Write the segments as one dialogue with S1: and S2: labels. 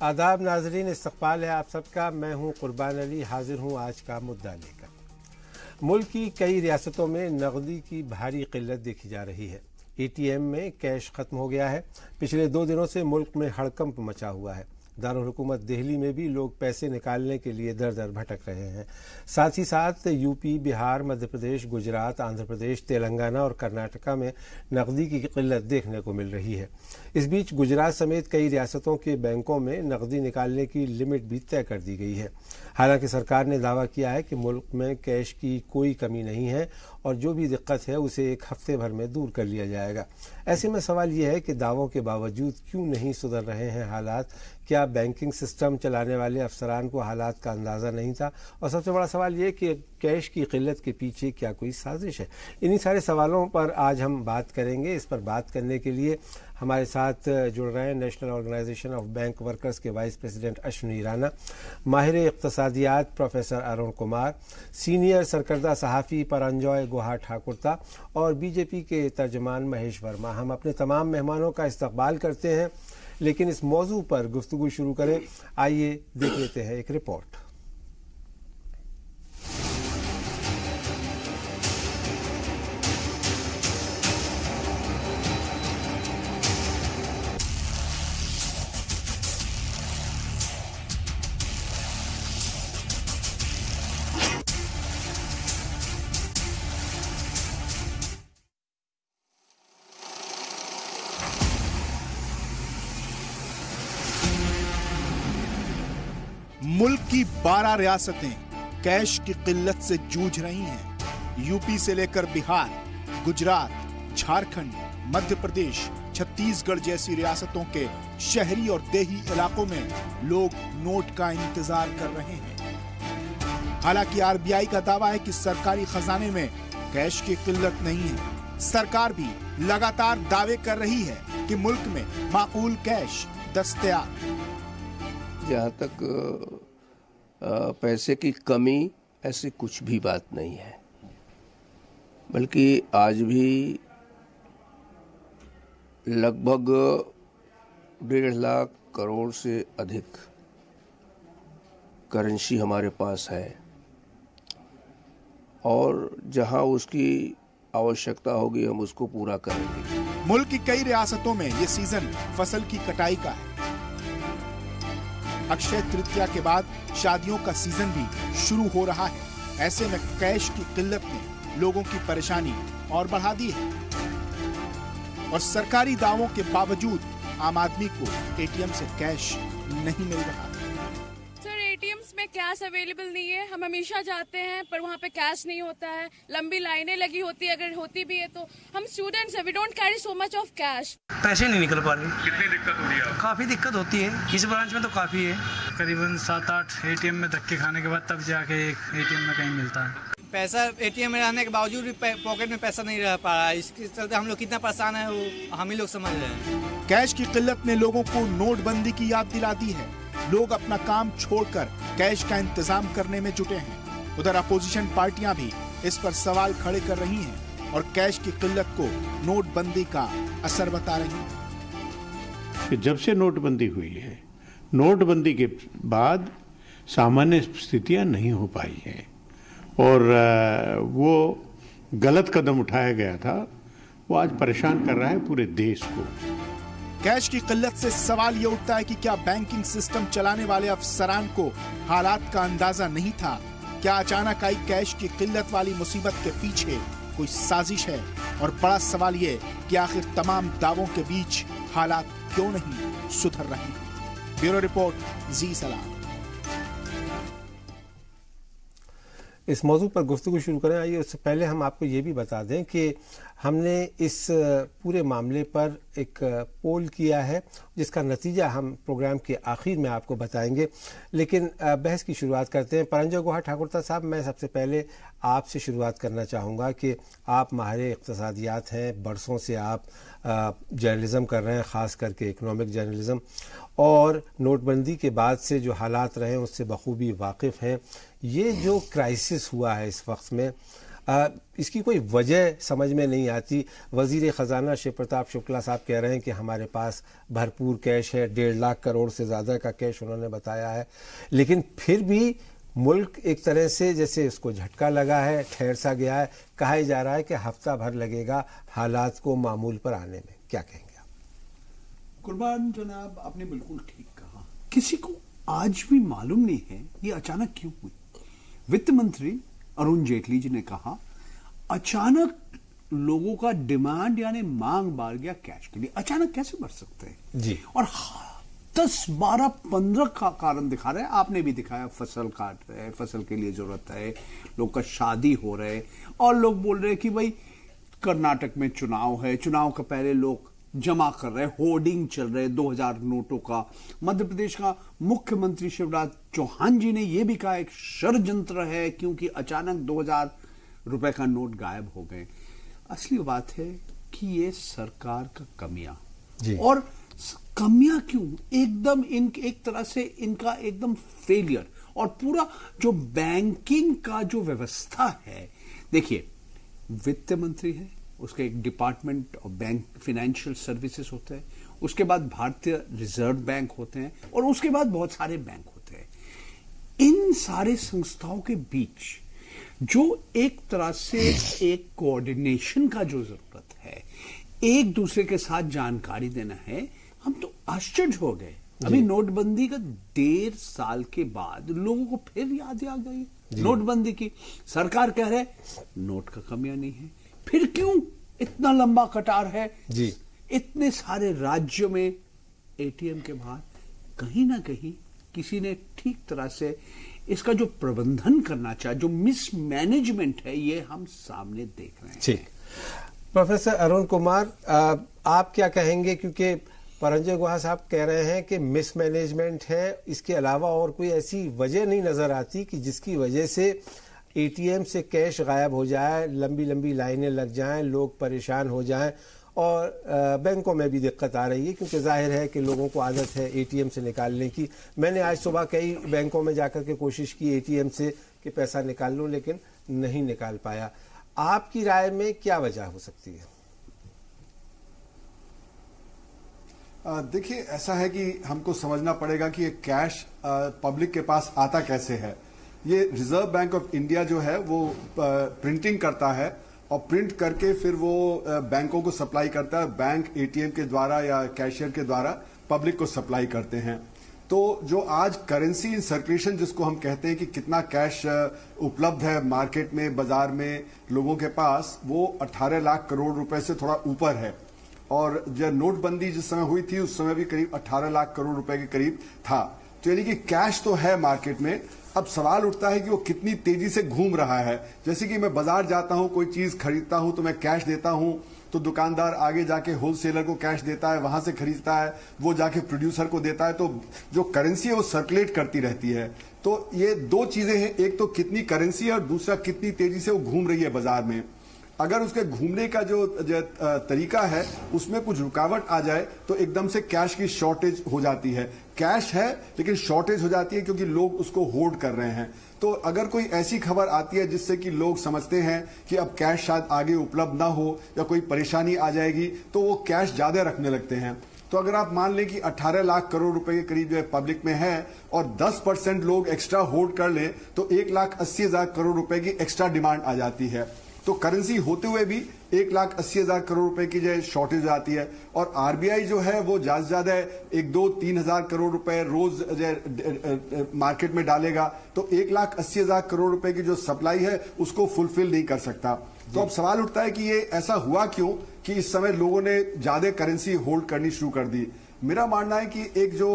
S1: आदाब नाजरीन, इस्तकबाल है आप सबका। मैं हूं कुर्बान अली, हाजिर हूं आज का मुद्दा लेकर। मुल्क की कई रियासतों में नकदी की भारी किल्लत देखी जा रही है। ATM में कैश खत्म हो गया है। पिछले 2 दिनों से मुल्क में हड़कंप मचा हुआ है। दारुल हुकूमत दिल्ली में भी लोग पैसे निकालने के लिए दर दर भटक रहे हैं। साथ ही साथ यूपी, बिहार, मध्य प्रदेश, गुजरात, आंध्र प्रदेश, तेलंगाना और कर्नाटका में नकदी की किल्लत देखने को मिल रही है। इस बीच गुजरात समेत कई रियासतों के बैंकों में नकदी निकालने की लिमिट भी तय कर दी गई है। हालांकि सरकार ने दावा किया है कि मुल्क में कैश की कोई कमी नहीं है और जो भी दिक्कत है उसे 1 हफ्ते भर में दूर कर लिया जाएगा। ऐसे में सवाल यह है कि दावों के बावजूद क्यों नहीं सुधर रहे हैं हालात? क्या बैंकिंग सिस्टम चलाने वाले अफसरान को हालात का अंदाज़ा नहीं था? और सबसे बड़ा सवाल यह कि कैश की किल्लत के पीछे क्या कोई साजिश है? इन्हीं सारे सवालों पर आज हम बात करेंगे। इस पर बात करने के लिए हमारे साथ जुड़ रहे हैं national organisation of bank workers के वाइस प्रेसिडेंट अश्विनी राणा, माहिर इक़्तिसादियात प्रोफेसर अरुण कुमार, सीनियर सरकर्दा सहाफ़ी परंजॉय गुहा ठाकुरता और BJP के तर्जमान महेश वर्मा। हम अपने तमाम मेहमानों का इस्तकबाल करते हैं, लेकिन इस मौजू पर गुफ्तगू शुरू करें। आइए देख लेते हैं एक रिपोर्ट।
S2: मुल्क की 12 रियासतें कैश की किल्लत से जूझ रही हैं। यूपी से लेकर बिहार, गुजरात, झारखंड, मध्य प्रदेश, छत्तीसगढ़ जैसी रियासतों के शहरी और देही इलाकों में लोग नोट का इंतजार कर रहे हैं। हालांकि RBI का दावा है कि सरकारी खजाने में कैश की किल्लत नहीं है। सरकार भी लगातार दावे कर रही है कि मुल्क में माकूल कैश दस्तयाब।
S3: जहाँ तक पैसे की कमी ऐसी कुछ भी बात नहीं है, बल्कि आज भी लगभग 1.5 लाख करोड़ से अधिक करेंसी हमारे पास है और जहाँ उसकी आवश्यकता होगी हम उसको पूरा करेंगे।
S2: मुल्क की कई रियासतों में ये सीजन फसल की कटाई का है। अक्षय तृतीया के बाद शादियों का सीजन भी शुरू हो रहा है। ऐसे में कैश की किल्लत ने लोगों की परेशानी और बढ़ा दी है और सरकारी दावों के बावजूद आम आदमी को ATM से कैश नहीं मिल रहा।
S4: ATMs में कैश अवेलेबल नहीं है। हम हमेशा जाते हैं पर वहाँ पे कैश नहीं होता है। लंबी लाइनें लगी होती है, अगर होती भी है तो हम स्टूडेंट्स हैं, we don't carry so much of cash.
S5: पैसे नहीं निकल पा रहे।
S6: कितनी दिक्कत होती है?
S5: काफी दिक्कत होती है। इस ब्रांच में तो काफी है।
S6: करीबन 7-8 ATM में धक्के खाने के बाद तब जाके एक ATM में कहीं मिलता है।
S7: पैसा ATM में रहने के बावजूद भी पॉकेट में पैसा नहीं रह पा रहा है। इसके चलते हम लोग कितना परेशान है वो हम ही लोग समझ रहे हैं।
S2: कैश की किल्लत ने लोगों को नोटबंदी की याद दिला दी है। लोग अपना काम छोड़कर कैश का इंतजाम करने में जुटे हैं। उधर अपोजिशन पार्टियां भी इस पर सवाल खड़े कर रही हैं और कैश की किल्लत को नोटबंदी का असर बता रही हैं।
S8: कि जब से नोटबंदी हुई है, नोटबंदी के बाद सामान्य स्थितियां नहीं हो पाई हैं और वो गलत कदम उठाया गया था, वो आज परेशान कर रहा है पूरे देश को।
S2: कैश की किल्लत से सवाल ये उठता है कि क्या बैंकिंग सिस्टम चलाने वाले अफसरान को हालात का अंदाजा नहीं था? क्या अचानक आई कैश की किल्लत वाली मुसीबत के पीछे कोई साजिश है? और बड़ा सवाल ये कि आखिर तमाम दावों के बीच हालात क्यों नहीं सुधर रहे? ब्यूरो रिपोर्ट, जी सलाम।
S1: इस मौजू पर गुफ्तगू शुरू करें। आइए उससे पहले हम आपको ये भी बता दें कि हमने इस पूरे मामले पर एक पोल किया है जिसका नतीजा हम प्रोग्राम के आखिर में आपको बताएंगे। लेकिन बहस की शुरुआत करते हैं। परंजॉय गुहा ठाकुरता साहब, मैं सबसे पहले आपसे शुरुआत करना चाहूँगा कि आप माहिर इक़्तिसादियात हैं, बरसों से आप जर्नलिज़म कर रहे हैं, ख़ास करके इकनॉमिक जर्नलिज़म, और नोटबंदी के बाद से जो हालात रहे हैं उससे बखूबी वाकिफ़ हैं। ये जो क्राइसिस हुआ है इस वक्त में, इसकी कोई वजह समझ में नहीं आती। वजीर ख़जाना शिव प्रताप शुक्ला साहब कह रहे हैं कि हमारे पास भरपूर कैश है, 1.5 लाख करोड़ से ज़्यादा का कैश उन्होंने बताया है, लेकिन फिर भी मुल्क एक तरह से जैसे इसको झटका लगा है, ठहर सा गया है। कहा जा रहा है कि हफ्ता भर लगेगा हालात को मामूल पर आने में। क्या कहेंगे आप?
S9: कुर्बान जनाब, आपने बिल्कुल ठीक कहा। किसी को आज भी मालूम नहीं है ये अचानक क्यों हुई। वित्त मंत्री अरुण जेटली जी ने कहा अचानक लोगों का डिमांड यानी मांग बढ़ गया कैश के लिए। अचानक कैसे बढ़ सकते हैं
S1: जी? और
S9: 10, 12, 15 का कारण दिखा रहे हैं। आपने भी दिखाया, फसल काट रहे हैं, फसल के लिए जरूरत है, लोग का शादी हो रहे हैं, और लोग बोल रहे हैं कि भाई कर्नाटक में चुनाव है, चुनाव का पहले लोग जमा कर रहे हैं, होर्डिंग चल रहे हैं 2000 नोटों का। मध्य प्रदेश का मुख्यमंत्री शिवराज चौहान जी ने यह भी कहा एक षड्यंत्र है क्योंकि अचानक 2000 रुपए का नोट गायब हो गए। असली बात है कि ये सरकार का कमियां, और कमियां क्यों, एकदम एक तरह से इनका एकदम फेलियर, और पूरा जो बैंकिंग का जो व्यवस्था है। देखिए, वित्त मंत्री है, उसका एक department of bank financial services होता है, उसके बाद भारतीय रिजर्व बैंक होते हैं, और उसके बाद बहुत सारे बैंक होते हैं। इन सारे संस्थाओं के बीच जो एक तरह से एक कोऑर्डिनेशन का जो जरूरत है, एक दूसरे के साथ जानकारी देना है, हम तो आश्चर्य हो गए। अभी नोटबंदी का 1.5 साल के बाद लोगों को फिर याद आ गई नोटबंदी की। सरकार कह रहे नोट का कमियां नहीं है, फिर क्यों इतना लंबा कतार है
S1: जी?
S9: इतने सारे राज्यों में एटीएम के बाहर कहीं ना कहीं किसी ने ठीक तरह से इसका जो प्रबंधन करना चाहिए, जो मिसमैनेजमेंट है, ये हम सामने देख रहे हैं।
S1: ठीक, प्रोफेसर अरुण कुमार, आप क्या कहेंगे? क्योंकि परंजय गुहा साहब कह रहे हैं कि मिसमैनेजमेंट है, इसके अलावा और कोई ऐसी वजह नहीं नजर आती कि जिसकी वजह से एटीएम से कैश गायब हो जाए, लंबी लंबी लाइनें लग जाएं, लोग परेशान हो जाएं, और बैंकों में भी दिक्कत आ रही है क्योंकि जाहिर है कि लोगों को आदत है एटीएम से निकालने की। मैंने आज सुबह कई बैंकों में जाकर के कोशिश की एटीएम से कि पैसा निकाल लूं, लेकिन नहीं निकाल पाया। आपकी राय में क्या वजह हो सकती है?
S10: देखिए, ऐसा है कि हमको समझना पड़ेगा कि ये कैश पब्लिक के पास आता कैसे है। ये रिजर्व बैंक ऑफ इंडिया जो है वो प्रिंटिंग करता है, और प्रिंट करके फिर वो बैंकों को सप्लाई करता है। बैंक एटीएम के द्वारा या कैशियर के द्वारा पब्लिक को सप्लाई करते हैं। तो जो आज करेंसी इन सर्कुलेशन जिसको हम कहते हैं कि कितना कैश उपलब्ध है मार्केट में, बाजार में लोगों के पास, वो 18 लाख करोड़ रुपए से थोड़ा ऊपर है। और जब नोटबंदी जिस समय हुई थी उस समय भी करीब 18 लाख करोड़ रुपए के करीब था। तो यानी कि कैश तो है मार्केट में। अब सवाल उठता है कि वो कितनी तेजी से घूम रहा है। जैसे कि मैं बाजार जाता हूं, कोई चीज खरीदता हूं तो मैं कैश देता हूं, तो दुकानदार आगे जाके होलसेलर को कैश देता है, वहां से खरीदता है, वो जाके प्रोड्यूसर को देता है, तो जो करेंसी है वो सर्कुलेट करती रहती है। तो ये दो चीजें हैं, एक तो कितनी करेंसी है और दूसरा कितनी तेजी से वो घूम रही है बाजार में। अगर उसके घूमने का जो तरीका है उसमें कुछ रुकावट आ जाए तो एकदम से कैश की शॉर्टेज हो जाती है। कैश है लेकिन शॉर्टेज हो जाती है क्योंकि लोग उसको होल्ड कर रहे हैं। तो अगर कोई ऐसी खबर आती है जिससे कि लोग समझते हैं कि अब कैश शायद आगे उपलब्ध ना हो या कोई परेशानी आ जाएगी, तो वो कैश ज्यादा रखने लगते हैं। तो अगर आप मान लें कि 18 लाख करोड़ रुपए के करीब जो है पब्लिक में है और 10% लोग एक्स्ट्रा होल्ड कर लें तो 1,80,000 करोड़ रुपए की एक्स्ट्रा डिमांड आ जाती है। तो करेंसी होते हुए भी 1,80,000 करोड़ रुपए की जो शॉर्टेज आती है। और आरबीआई जो है वो ज्यादा से ज्यादा 1-2-3 हजार करोड़ रुपए रोज मार्केट में डालेगा, तो 1,80,000 करोड़ रुपए की जो सप्लाई है उसको फुलफिल नहीं कर सकता। तो अब सवाल उठता है कि ये ऐसा हुआ क्यों कि इस समय लोगों ने ज्यादा करेंसी होल्ड करनी शुरू कर दी। मेरा मानना है कि एक जो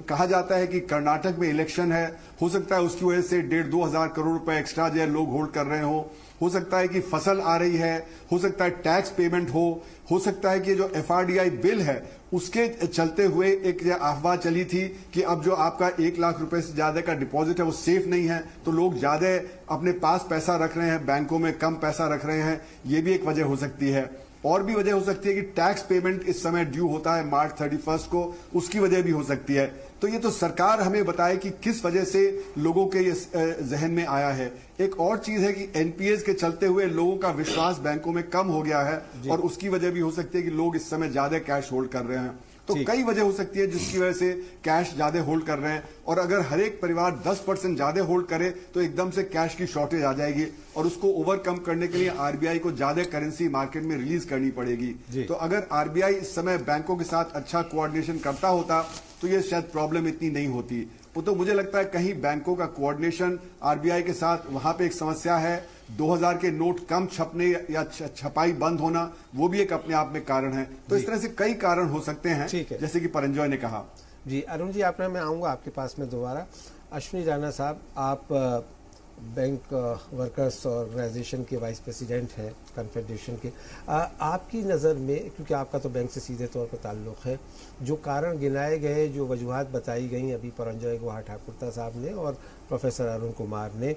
S10: कहा जाता है कि कर्नाटक में इलेक्शन है, हो सकता है उसकी वजह से 1,500-2 हजार करोड़ रुपए एक्स्ट्रा जो है लोग होल्ड कर रहे हो सकता है कि फसल आ रही है, हो सकता है टैक्स पेमेंट हो सकता है कि जो एफआरडीआई बिल है उसके चलते हुए एक अफवाह चली थी कि अब जो आपका 1 लाख रुपए से ज्यादा का डिपॉजिट है वो सेफ नहीं है, तो लोग ज्यादा अपने पास पैसा रख रहे हैं, बैंकों में कम पैसा रख रहे हैं। ये भी एक वजह हो सकती है। और भी वजह हो सकती है कि टैक्स पेमेंट इस समय ड्यू होता है मार्च 31 को, उसकी वजह भी हो सकती है। तो ये तो सरकार हमें बताए कि किस वजह से लोगों के ये जहन में आया है। एक और चीज है कि एनपीएस के चलते हुए लोगों का विश्वास बैंकों में कम हो गया है और उसकी वजह भी हो सकती है कि लोग इस समय ज्यादा कैश होल्ड कर रहे हैं। तो कई वजह हो सकती है जिसकी वजह से कैश ज्यादा होल्ड कर रहे हैं, और अगर हर एक परिवार 10% ज्यादा होल्ड करे तो एकदम से कैश की शॉर्टेज आ जाएगी, और उसको ओवरकम करने के लिए आरबीआई को ज्यादा करेंसी मार्केट में रिलीज करनी पड़ेगी। तो अगर आरबीआई इस समय बैंकों के साथ अच्छा कोऑर्डिनेशन करता होता तो ये शायद प्रॉब्लम इतनी नहीं होती। वो तो मुझे लगता है कहीं बैंकों का कोऑर्डिनेशन आरबीआई के साथ, वहां पे एक समस्या है 2000 के नोट कम छपने या छपाई बंद होना, वो भी एक अपने आप में कारण है। तो इस तरह से कई कारण हो सकते हैं, जैसे कि परंजॉय ने कहा।
S1: जी अरुण जी, आपने मैं आऊँगा आपके पास में दोबारा। अश्विनी राणा साहब, आप बैंक वर्कर्स ऑर्गेनाइजेशन के वाइस प्रेसिडेंट हैं कन्फेडरेशन के, आपकी नज़र में, क्योंकि आपका तो बैंक से सीधे तौर पर ताल्लुक़ है, जो कारण गिनाए गए, जो वजूहात बताई गई अभी परंजॉय गुहा ठाकुरता साहब ने और प्रोफेसर अरुण कुमार ने,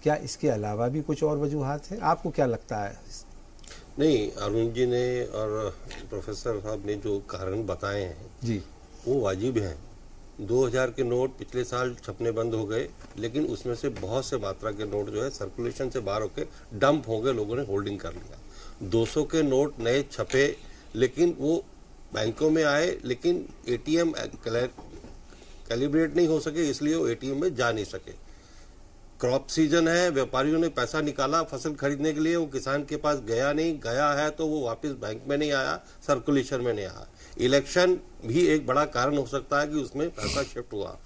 S1: क्या इसके अलावा भी कुछ और वजूहात हैं? आपको क्या लगता है?
S11: नहीं, अरुण जी ने और प्रोफेसर साहब ने जो कारण बताए हैं जी, वो वाजिब हैं। 2000 के नोट पिछले साल छपने बंद हो गए, लेकिन उसमें से बहुत से मात्रा के नोट जो है सर्कुलेशन से बाहर होकर डंप हो गए, लोगों ने होल्डिंग कर लिया। 200 के नोट नए छपे, लेकिन वो बैंकों में आए, लेकिन एटीएम कैलिब्रेट नहीं हो सके, इसलिए वो एटीएम में जा नहीं सके। क्रॉप सीजन है, व्यापारियों ने पैसा निकाला फसल खरीदने के लिए, वो किसान के पास गया नहीं, गया है तो वो वापस बैंक में नहीं आया, सर्कुलेशन में नहीं आया। इलेक्शन भी एक बड़ा कारण हो सकता है कि उसमें पैसा शिफ्ट हुआ।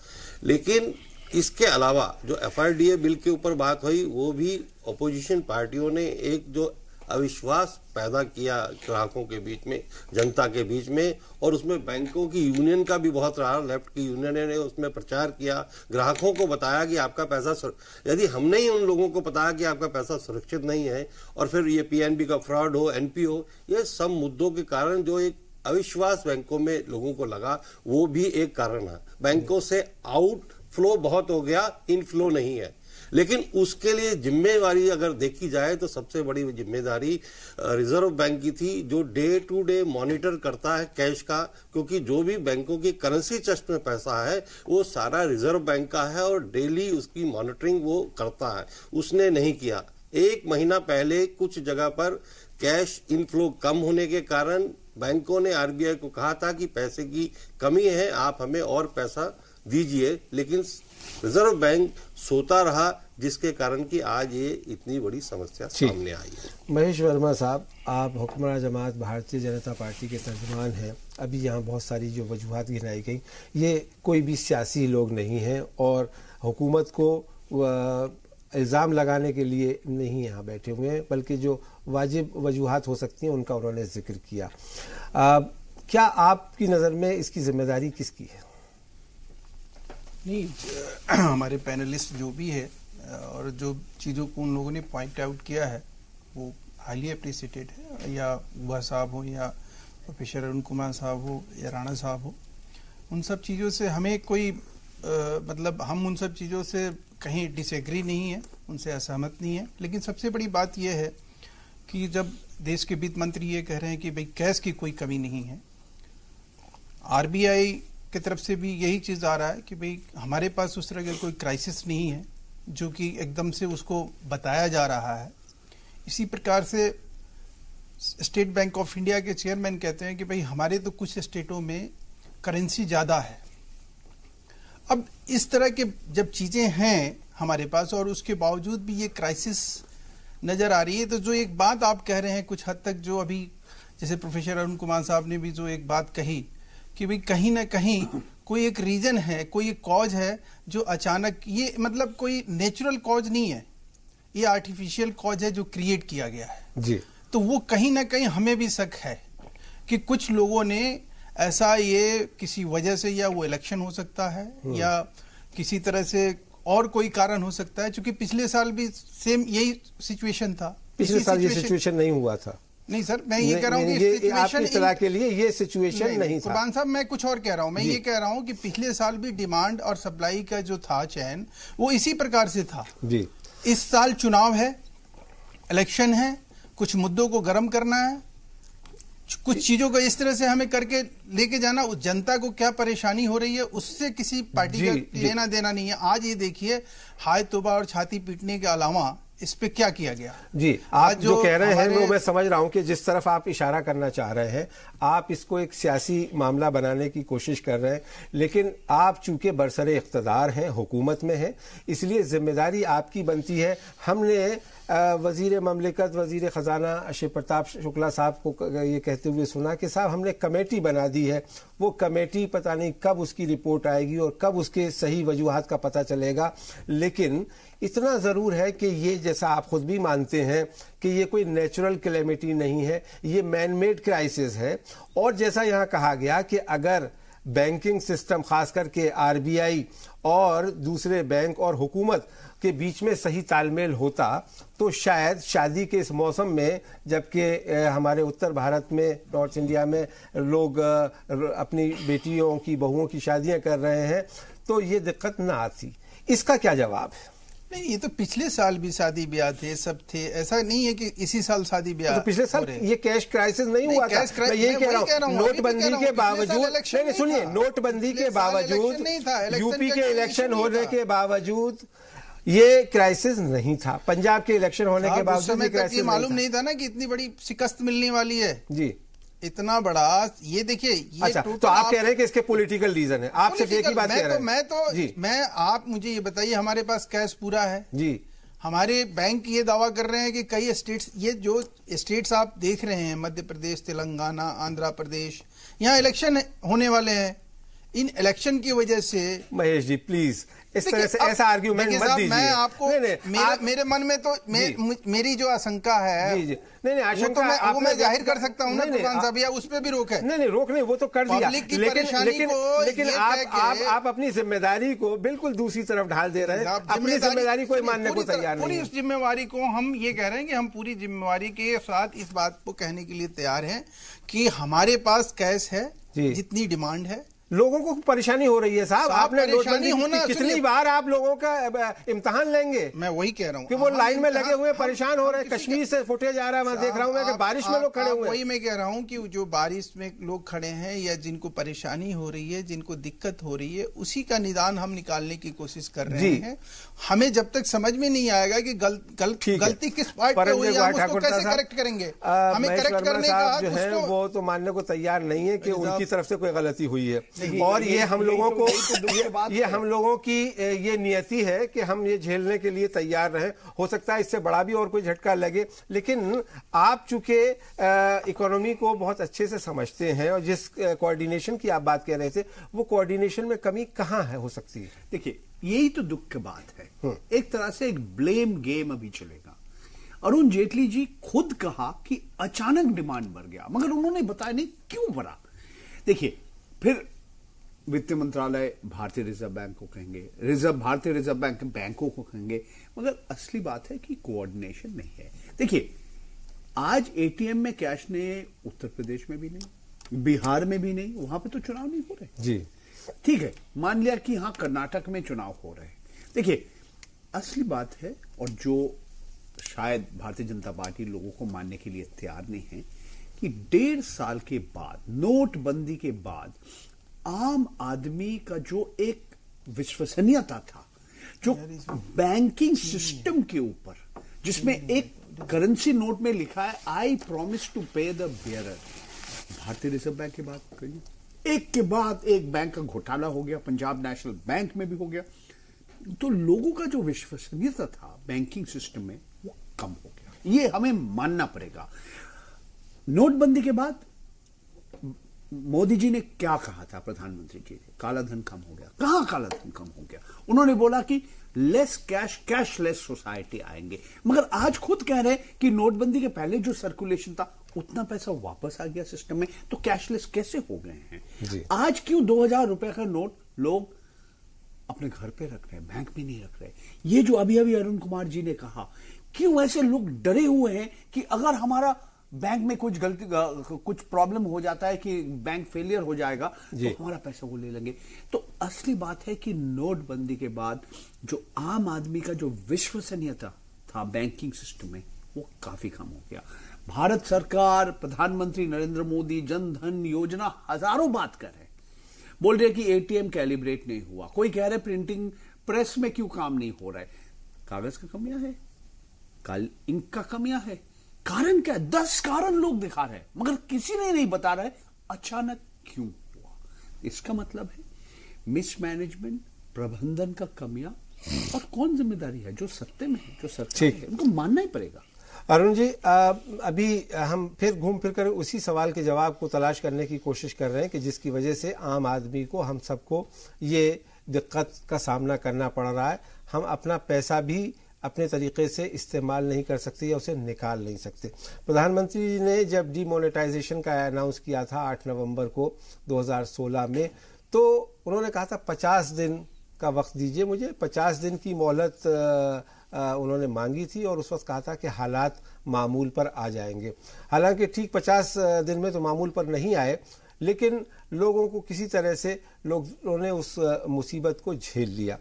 S11: लेकिन इसके अलावा जो एफआरडीए बिल के ऊपर बात हुई, वो भी अपोजिशन पार्टियों ने एक जो अविश्वास पैदा किया ग्राहकों के बीच में, जनता के बीच में, और उसमें बैंकों की यूनियन का भी बहुत रहा। लेफ्ट की यूनियन ने उसमें प्रचार किया, ग्राहकों को बताया कि आपका पैसा, यदि हमने ही उन लोगों को बताया कि आपका पैसा सुरक्षित नहीं है, और फिर ये पीएनबी का फ्रॉड हो, एनपीओ, ये सब मुद्दों के कारण जो एक अविश्वास बैंकों में लोगों को लगा, वो भी एक कारण है। बैंकों से आउट फ्लो बहुत हो गया, इन फ्लो नहीं है। लेकिन उसके लिए जिम्मेवारी अगर देखी जाए तो सबसे बड़ी जिम्मेदारी रिजर्व बैंक की थी, जो डे टू डे मॉनिटर करता है कैश का, क्योंकि जो भी बैंकों की करेंसी चेस्ट में पैसा है वो सारा रिजर्व बैंक का है और डेली उसकी मॉनिटरिंग वो करता है। उसने नहीं किया। 1 महीना पहले कुछ जगह पर कैश इनफ्लो कम होने के कारण बैंकों ने आरबीआई को कहा था कि पैसे की कमी है, आप हमें और पैसा दीजिए, लेकिन रिजर्व बैंक सोता रहा, जिसके कारण कि आज ये इतनी बड़ी समस्या सामने आई है।
S1: महेश वर्मा साहब, आप हुक्मरान जमात भारतीय जनता पार्टी के तर्जुमान हैं। अभी यहाँ बहुत सारी जो वजूहात गिनाई गई, ये कोई भी सियासी लोग नहीं हैं और हुकूमत को इल्ज़ाम लगाने के लिए नहीं यहाँ बैठे हुए हैं, बल्कि जो वाजिब वजूहात हो सकती हैं उनका उन्होंने जिक्र किया। क्या आपकी नज़र में इसकी जिम्मेदारी किसकी है?
S12: नहीं, हमारे पैनलिस्ट जो भी है और जो चीज़ों को उन लोगों ने पॉइंट आउट किया है वो हाईली अप्रिसिएटेड है, या गुहा साहब हो या प्रोफेसर अरुण कुमार साहब हो या राणा साहब हो। उन सब चीज़ों से हमें कोई मतलब हम उन सब चीज़ों से कहीं डिसएग्री नहीं है, उनसे असहमत नहीं है। लेकिन सबसे बड़ी बात यह है कि जब देश के वित्त मंत्री ये कह रहे हैं कि भाई कैश की कोई कमी नहीं है, आरबीआई की तरफ से भी यही चीज़ आ रहा है कि भाई हमारे पास उस तरह का कोई क्राइसिस नहीं है जो कि एकदम से उसको बताया जा रहा है। इसी प्रकार से स्टेट बैंक ऑफ इंडिया के चेयरमैन कहते हैं कि भाई हमारे तो कुछ स्टेटों में करेंसी ज़्यादा है। अब इस तरह के जब चीज़ें हैं हमारे पास और उसके बावजूद भी ये क्राइसिस नज़र आ रही है, तो जो एक बात आप कह रहे हैं कुछ हद तक, जो अभी जैसे प्रोफेसर अरुण कुमार साहब ने भी जो एक बात कही कि भाई कहीं ना कहीं कोई एक रीजन है, कोई एक कॉज है जो अचानक, ये मतलब कोई नेचुरल कॉज नहीं है, ये आर्टिफिशियल कॉज है जो क्रिएट किया गया है जी। तो वो कहीं ना कहीं हमें भी शक है कि कुछ लोगों ने ऐसा, ये किसी वजह से, या वो इलेक्शन हो सकता है या किसी तरह से और कोई कारण हो सकता है, क्योंकि पिछले साल भी सेम यही सिचुएशन था।
S1: पिछले साल ये सिचुएशन नहीं हुआ था।
S12: नहीं सर, मैं ये कह रहा हूँ कि
S1: आपकी इत्तला के लिए ये सिचुएशन नहीं था।
S12: कुर्बान साहब, मैं कुछ और कह रहा हूँ। मैं ये कह रहा हूँ कि पिछले साल भी डिमांड और सप्लाई का जो था चैन, वो इसी प्रकार से था जी। इस साल चुनाव है, इलेक्शन है, कुछ मुद्दों को गर्म करना है, कुछ चीजों को इस तरह से हमें करके लेके जाना, उस जनता को क्या परेशानी हो रही है उससे किसी पार्टी का लेना देना नहीं है। आज ये देखिए, हाय तौबा और छाती पीटने के अलावा इस पे क्या किया गया। जी,
S1: आप जो कह रहे हैं वो मैं समझ रहा हूं कि जिस तरफ आप इशारा करना चाह रहे हैं, आप इसको एक सियासी मामला बनाने की कोशिश कर रहे हैं, लेकिन आप चूंकि बरसरे इख्तदार हैं, हुकूमत में हैं, इसलिए जिम्मेदारी आपकी बनती है। हमने वजीर ममलिकत, वजीर खजाना शिव प्रताप शुक्ला साहब को ये कहते हुए सुना कि साहब हमने कमेटी बना दी है, वो कमेटी पता नहीं कब उसकी रिपोर्ट आएगी और कब उसके सही वजूहात का पता चलेगा, लेकिन इतना जरूर है कि ये, जैसा आप खुद भी मानते हैं कि ये कोई नेचुरल कैलेमिटी नहीं है, ये मैन मेड क्राइसिस है। और जैसा यहाँ कहा गया कि अगर बैंकिंग सिस्टम, खास करके आरबीआई और दूसरे बैंक और हुकूमत के बीच में सही तालमेल होता तो शायद शादी के इस मौसम में, जबकि हमारे उत्तर भारत में, नॉर्थ इंडिया में लोग अपनी बेटियों की, बहुओं की शादियां कर रहे हैं, तो ये दिक्कत ना आती। इसका क्या जवाब है?
S12: नहीं, ये तो पिछले साल भी शादी ब्याह थे, सब थे, ऐसा नहीं है कि इसी साल शादी ब्याह।
S1: तो पिछले साल ये कैश क्राइसिस नहीं हुआ था। मैं यही कह रहा हूँ, नोटबंदी के बावजूद, सुनिए, नोटबंदी के बावजूद, यूपी के इलेक्शन होने के बावजूद ये क्राइसिस नहीं था, पंजाब के इलेक्शन होने के बावजूद
S12: ये मालूम नहीं था ना कि इतनी बड़ी शिकस्त मिलने वाली है।
S1: जी,
S12: इतना बड़ा, ये देखिए, ये
S1: अच्छा, तो आप कह रहे हैं कि इसके पॉलिटिकल रीजन है, आप सिर्फ एक ही बात कह रहे हैं।
S12: आप मुझे ये बताइए, हमारे पास कैश पूरा है
S1: जी,
S12: हमारे बैंक ये दावा कर रहे हैं कि कई स्टेट्स, ये जो स्टेट्स आप देख रहे हैं, मध्य प्रदेश, तेलंगाना, आंध्र प्रदेश, यहाँ इलेक्शन होने वाले हैं। इन इलेक्शन की वजह से,
S1: महेश जी प्लीज इस तरह से ऐसा आर्ग्यूमेंट मत दीजिए।
S12: मैं आपको मेरे मन में तो मेरी जो आशंका है,
S1: नहीं आशंका
S12: वो मैं जाहिर कर सकता हूँ ना प्रधान साहब, या उस पर भी रोक है?
S1: नहीं रोक नहीं, वो तो कर दिया, लेकिन आप अपनी जिम्मेदारी को बिल्कुल दूसरी तरफ ढाल दे रहे हैं। अपनी जिम्मेदारी कोई मानने को तैयार नहीं।
S12: पूरी उस जिम्मेवारी को हम ये कह रहे हैं कि हम पूरी जिम्मेवारी के साथ इस बात को कहने के लिए तैयार हैं कि हमारे पास कैश है, जितनी डिमांड है।
S1: लोगों को परेशानी हो रही है साहब, आपने नोटबंदी कितनी बार आप लोगों का इम्तिहान लेंगे?
S12: मैं वही कह रहा हूँ
S1: कि वो लाइन में लगे हुए परेशान हो रहे हैं। कश्मीर से फुटेज आ रहा है, मैं देख रहा हूँ मैं कि बारिश में लोग खड़े हुए हैं।
S12: वही मैं कह रहा हूँ कि जो बारिश में लोग खड़े हैं या जिनको परेशानी हो रही है, जिनको दिक्कत हो रही है, उसी का निदान हम निकालने की कोशिश कर रहे हैं। हमें जब तक समझ में नहीं आएगा कि गलती किस पार्ट पे हुई है, हम उसको कैसे करेक्ट करेंगे। हमें करेक्ट करने का
S1: जो है वो तो मानने को तैयार नहीं है कि उनकी तरफ से कोई गलती हुई है, और ये हम लोगों को ये हम लोगों की ये नियति है कि हम ये झेलने के लिए तैयार रहें। हो सकता है इससे बड़ा भी और कोई झटका लगे, लेकिन आप चूंकि इकोनॉमी को बहुत अच्छे से समझते हैं और जिस कोऑर्डिनेशन की आप बात कह रहे थे, वो कोऑर्डिनेशन में कमी कहाँ है, हो सकती है?
S9: देखिए, यही तो दुख की बात है। एक तरह से एक ब्लेम गेम अभी चलेगा। अरुण जेटली जी खुद कहा कि अचानक डिमांड बढ़ गया, मगर उन्होंने बताया नहीं क्यों बढ़ा। देखिए, फिर वित्त मंत्रालय भारतीय रिजर्व बैंक को कहेंगे, भारतीय रिजर्व बैंक बैंकों को कहेंगे, मगर असली बात है कि कोऑर्डिनेशन नहीं है। देखिए, आज एटीएम में कैश ने उत्तर प्रदेश में भी नहीं, बिहार में भी नहीं, वहां पे तो चुनाव नहीं हो रहे
S1: जी,
S9: ठीक है, मान लिया कि हाँ कर्नाटक में चुनाव हो रहे हैं। देखिए, असली बात है, और जो शायद भारतीय जनता पार्टी लोगों को मानने के लिए तैयार नहीं है, कि 1.5 साल के बाद, नोटबंदी के बाद, आम आदमी का जो एक विश्वसनीयता था, जो बैंकिंग सिस्टम के ऊपर, जिसमें एक करेंसी नोट में लिखा है आई प्रॉमिस टू पे द बियरर, भारतीय रिजर्व बैंक की बात करिए, एक के बाद एक बैंक का घोटाला हो गया, पंजाब नेशनल बैंक में भी हो गया, तो लोगों का जो विश्वसनीयता था बैंकिंग सिस्टम में वो कम हो गया। ये हमें मानना पड़ेगा। नोटबंदी के बाद मोदी जी ने क्या कहा था, प्रधानमंत्री जी ने, काला धन कम हो गया। कहां काला धन कम हो गया? उन्होंने बोला कि लेस कैश, कैशलेस सोसाइटी आएंगे, मगर आज खुद कह रहे हैं कि नोटबंदी के पहले जो सर्कुलेशन था उतना पैसा वापस आ गया सिस्टम में, तो कैशलेस कैसे हो गए हैं? आज क्यों 2000 रुपए का नोट लोग अपने घर पे रख रहे हैं, बैंक में नहीं रख रहे? ये जो अभी अभी अरुण कुमार जी ने कहा, क्यों ऐसे लोग डरे हुए हैं कि अगर हमारा बैंक में कुछ गलती, कुछ प्रॉब्लम हो जाता है कि बैंक फेलियर हो जाएगा तो हमारा पैसा वो ले लेंगे। तो असली बात है कि नोटबंदी के बाद जो आम आदमी का जो विश्वसनीयता था बैंकिंग सिस्टम में, वो काफी कम हो गया। भारत सरकार, प्रधानमंत्री नरेंद्र मोदी जन धन योजना हजारों बात कर रहे, बोल रहे कि एटीएम कैलिब्रेट नहीं हुआ, कोई कह रहे प्रिंटिंग प्रेस में क्यों काम नहीं हो रहा है, कागज का कमियां है, इंक का कमियां है, कारण क्या है? 10 कारण लोग दिखा रहे हैं मगर किसी ने नहीं बता रहा है अचानक क्यों हुआ। इसका मतलब है मिसमैनेजमेंट, प्रबंधन का कमियां, और कौन जिम्मेदारी है? जो सत्ते में है, जो सरकार है, उनको मानना ही पड़ेगा।
S1: अरुण जी, अभी हम फिर घूम फिर कर उसी सवाल के जवाब को तलाश करने की कोशिश कर रहे हैं कि जिसकी वजह से आम आदमी को, हम सबको ये दिक्कत का सामना करना पड़ रहा है। हम अपना पैसा भी अपने तरीके से इस्तेमाल नहीं कर सकते या उसे निकाल नहीं सकते। प्रधानमंत्री जी ने जब डीमोनेटाइजेशन का अनाउंस किया था 8 नवंबर को 2016 में, तो उन्होंने कहा था 50 दिन का वक्त दीजिए मुझे, 50 दिन की मोहलत उन्होंने मांगी थी और उस वक्त कहा था कि हालात मामूल पर आ जाएंगे। हालांकि ठीक 50 दिन में तो मामूल पर नहीं आए, लेकिन लोगों को किसी तरह से लोगों ने उस मुसीबत को झेल लिया।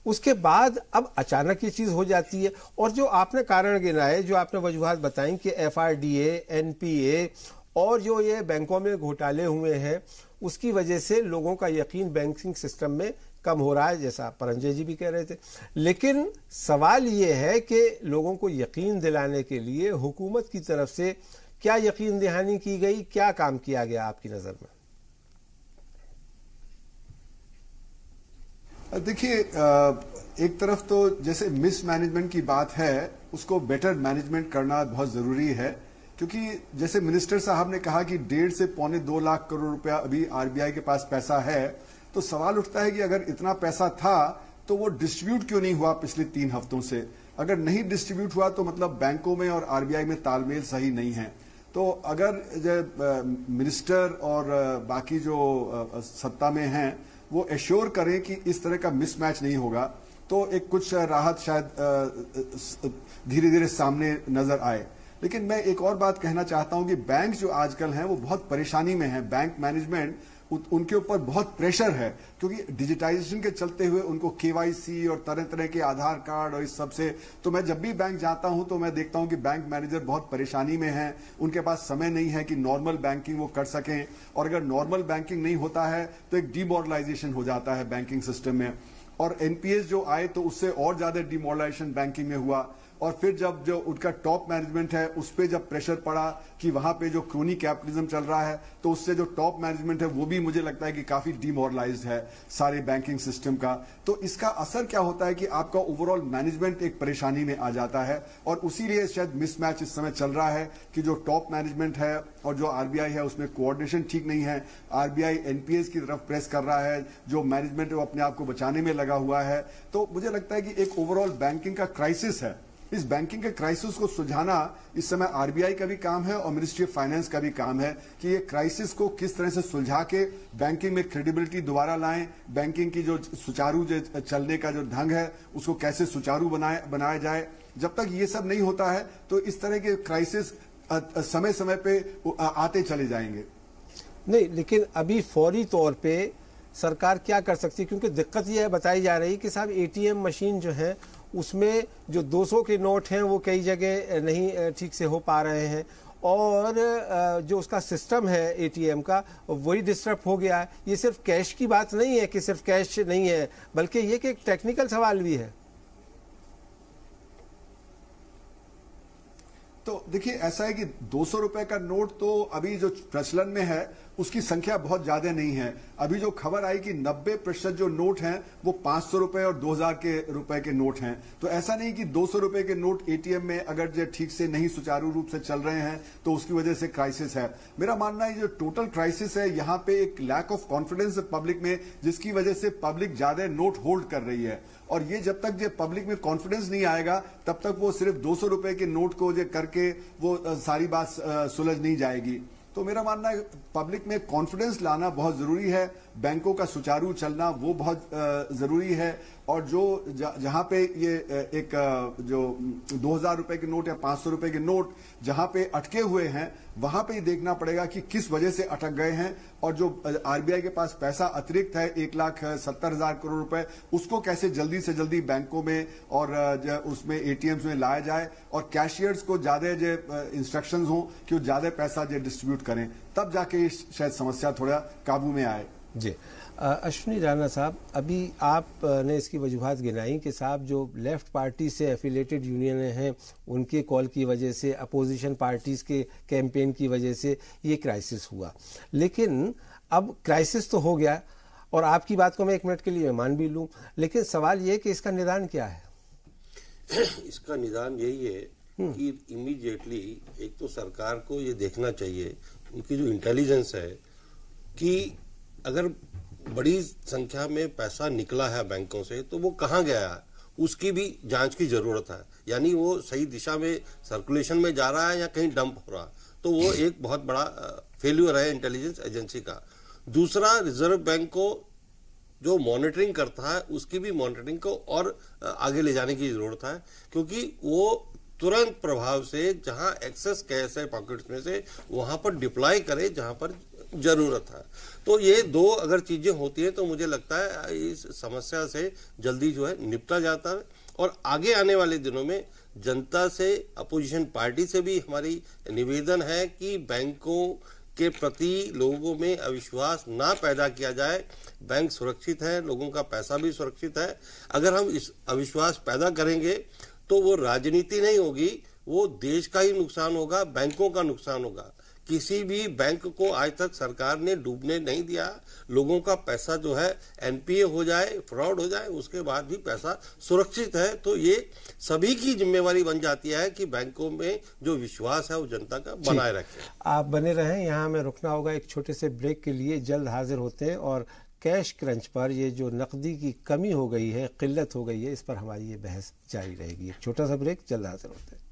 S1: उसके बाद अब अचानक ये चीज़ हो जाती है, और जो आपने कारण गिनाए, जो आपने वजूहात बताई कि FRDA, NPA और जो ये बैंकों में घोटाले हुए हैं, उसकी वजह से लोगों का यकीन बैंकिंग सिस्टम में कम हो रहा है, जैसा परंजय जी भी कह रहे थे। लेकिन सवाल ये है कि लोगों को यकीन दिलाने के लिए हुकूमत की तरफ से क्या यकीन दहानी की गई, क्या काम किया गया आपकी नज़र में?
S10: देखिए, एक तरफ तो जैसे मिसमैनेजमेंट की बात है, उसको बेटर मैनेजमेंट करना बहुत जरूरी है, क्योंकि जैसे मिनिस्टर साहब ने कहा कि 1.5 से 2.25 लाख करोड़ रुपया अभी आरबीआई के पास पैसा है, तो सवाल उठता है कि अगर इतना पैसा था तो वो डिस्ट्रीब्यूट क्यों नहीं हुआ पिछले 3 हफ्तों से? अगर नहीं डिस्ट्रीब्यूट हुआ तो मतलब बैंकों में और आरबीआई में तालमेल सही नहीं है। तो अगर मिनिस्टर और बाकी जो सत्ता में हैं वो एश्योर करें कि इस तरह का मिसमैच नहीं होगा, तो एक कुछ राहत शायद धीरे धीरे सामने नजर आए। लेकिन मैं एक और बात कहना चाहता हूं कि बैंक जो आजकल हैं वो बहुत परेशानी में हैं। बैंक मैनेजमेंट, उनके ऊपर बहुत प्रेशर है, क्योंकि डिजिटाइजेशन के चलते हुए उनको केवाईसी और तरह तरह के आधार कार्ड और इस सब से, तो मैं जब भी बैंक जाता हूं तो मैं देखता हूं कि बैंक मैनेजर बहुत परेशानी में हैं। उनके पास समय नहीं है कि नॉर्मल बैंकिंग वो कर सकें, और अगर नॉर्मल बैंकिंग नहीं होता है तो एक डिमोरलाइजेशन हो जाता है बैंकिंग सिस्टम में। और एनपीएस जो आए तो उससे और ज्यादा डिमोरलाइजेशन बैंकिंग में हुआ। और फिर जब जो उनका टॉप मैनेजमेंट है उस पर जब प्रेशर पड़ा कि वहां पे जो क्रोनी कैपिटलिज्म चल रहा है, तो उससे जो टॉप मैनेजमेंट है वो भी मुझे लगता है कि काफी डिमोरलाइज्ड है सारे बैंकिंग सिस्टम का। तो इसका असर क्या होता है कि आपका ओवरऑल मैनेजमेंट एक परेशानी में आ जाता है, और उसीलिए शायद मिसमैच इस समय चल रहा है कि जो टॉप मैनेजमेंट है और जो आरबीआई है उसमें कोऑर्डिनेशन ठीक नहीं है। आरबीआई एनपीएस की तरफ प्रेस कर रहा है, जो मैनेजमेंट है वो अपने आप को बचाने में लगा हुआ है। तो मुझे लगता है कि एक ओवरऑल बैंकिंग का क्राइसिस है। इस बैंकिंग के क्राइसिस को सुलझाना इस समय आरबीआई का भी काम है और मिनिस्ट्री ऑफ फाइनेंस का भी काम है कि ये क्राइसिस को किस तरह से सुलझा के बैंकिंग में क्रेडिबिलिटी दोबारा लाएं, बैंकिंग की जो सुचारू चलने का जो ढंग है उसको कैसे सुचारू बनाया जाए। जब तक ये सब नहीं होता है तो इस तरह के क्राइसिस समय समय पे आते चले जाएंगे।
S1: नहीं, लेकिन अभी फौरी तौर पे सरकार क्या कर सकती है? क्योंकि दिक्कत यह बताई जा रही है कि साहब एटीएम मशीन जो है उसमें जो 200 के नोट हैं वो कई जगह नहीं ठीक से हो पा रहे हैं, और जो उसका सिस्टम है एटीएम का वही डिस्टर्ब हो गया है। ये सिर्फ कैश की बात नहीं है कि सिर्फ कैश नहीं है, बल्कि ये कि एक टेक्निकल सवाल भी है।
S10: तो देखिए, ऐसा है कि 200 रुपए का नोट तो अभी जो प्रचलन में है उसकी संख्या बहुत ज्यादा नहीं है। अभी जो खबर आई कि 90% जो नोट हैं वो 500 रुपए और 2000 के रुपए के नोट हैं। तो ऐसा नहीं कि 200 रुपए के नोट एटीएम में अगर जो ठीक से नहीं सुचारू रूप से चल रहे हैं तो उसकी वजह से क्राइसिस है। मेरा मानना है जो टोटल क्राइसिस है यहाँ पे एक लैक ऑफ कॉन्फिडेंस है पब्लिक में, जिसकी वजह से पब्लिक ज्यादा नोट होल्ड कर रही है। और ये जब तक जो पब्लिक में कॉन्फिडेंस नहीं आएगा तब तक वो सिर्फ 200 रुपए के नोट को जो करके वो सारी बात सुलझ नहीं जाएगी। तो मेरा मानना है पब्लिक में कॉन्फिडेंस लाना बहुत जरूरी है। बैंकों का सुचारू चलना वो बहुत जरूरी है। और जो जहां पे ये एक जो 2000 रुपए के नोट या 500 रुपए के नोट जहां पे अटके हुए हैं, वहां पे देखना पड़ेगा कि किस वजह से अटक गए हैं, और जो आरबीआई के पास पैसा अतिरिक्त है 1,70,000 करोड़ रुपए, उसको कैसे जल्दी से जल्दी बैंकों में और उसमें एटीएम्स में लाया जाए, और कैशियर्स को ज्यादा जो इंस्ट्रक्शंस हो कि वो ज्यादा पैसा जो डिस्ट्रीब्यूट करें, तब जाके शायद समस्या थोड़ा काबू में आए।
S1: जी अश्विनी राणा साहब, अभी आपने इसकी वजूहात गिनाई कि साहब जो लेफ्ट पार्टी से एफिलेटेड यूनियन हैं उनके कॉल की वजह से, अपोजिशन पार्टीज के कैंपेन की वजह से ये क्राइसिस हुआ। लेकिन अब क्राइसिस तो हो गया, और आपकी बात को मैं एक मिनट के लिए मान भी लूं, लेकिन सवाल ये कि इसका निदान क्या है?
S11: इसका निदान यही है कि इमीडिएटली एक तो सरकार को ये देखना चाहिए, उनकी जो इंटेलिजेंस है कि अगर बड़ी संख्या में पैसा निकला है बैंकों से तो वो कहाँ गया है, उसकी भी जांच की जरूरत है। यानी वो सही दिशा में सर्कुलेशन में जा रहा है या कहीं डंप हो रहा, तो वो एक बहुत बड़ा फेल्यूर है इंटेलिजेंस एजेंसी का। दूसरा, रिजर्व बैंक को जो मॉनिटरिंग करता है उसकी भी मॉनिटरिंग को और आगे ले जाने की जरूरत है, क्योंकि वो तुरंत प्रभाव से जहां एक्सेस कैश है पॉकेट्स में से वहां पर डिप्लॉय करे जहां पर जरूरत है। तो ये दो अगर चीजें होती हैं तो मुझे लगता है इस समस्या से जल्दी जो है निपटा जाता है। और आगे आने वाले दिनों में जनता से, अपोजिशन पार्टी से भी हमारी निवेदन है कि बैंकों के प्रति लोगों में अविश्वास ना पैदा किया जाए। बैंक सुरक्षित है, लोगों का पैसा भी सुरक्षित है। अगर हम इस अविश्वास पैदा करेंगे तो वो राजनीति नहीं होगी, वो देश का ही नुकसान होगा, बैंकों का नुकसान होगा। किसी भी बैंक को आज तक सरकार ने डूबने नहीं दिया। लोगों का पैसा जो है एनपीए हो जाए, फ्रॉड हो जाए, उसके बाद भी पैसा सुरक्षित है। तो ये सभी की जिम्मेवारी बन जाती है कि बैंकों में जो विश्वास है वो जनता का बनाए रखें।
S1: आप बने रहें, यहाँ हमें रुकना होगा एक छोटे से ब्रेक के लिए, जल्द हाजिर होते हैं। और कैश क्रंच पर, ये जो नकदी की कमी हो गई है, किल्लत हो गई है, इस पर हमारी ये बहस जारी रहेगी। एक छोटा सा ब्रेक, जल्द हाजिर होते हैं।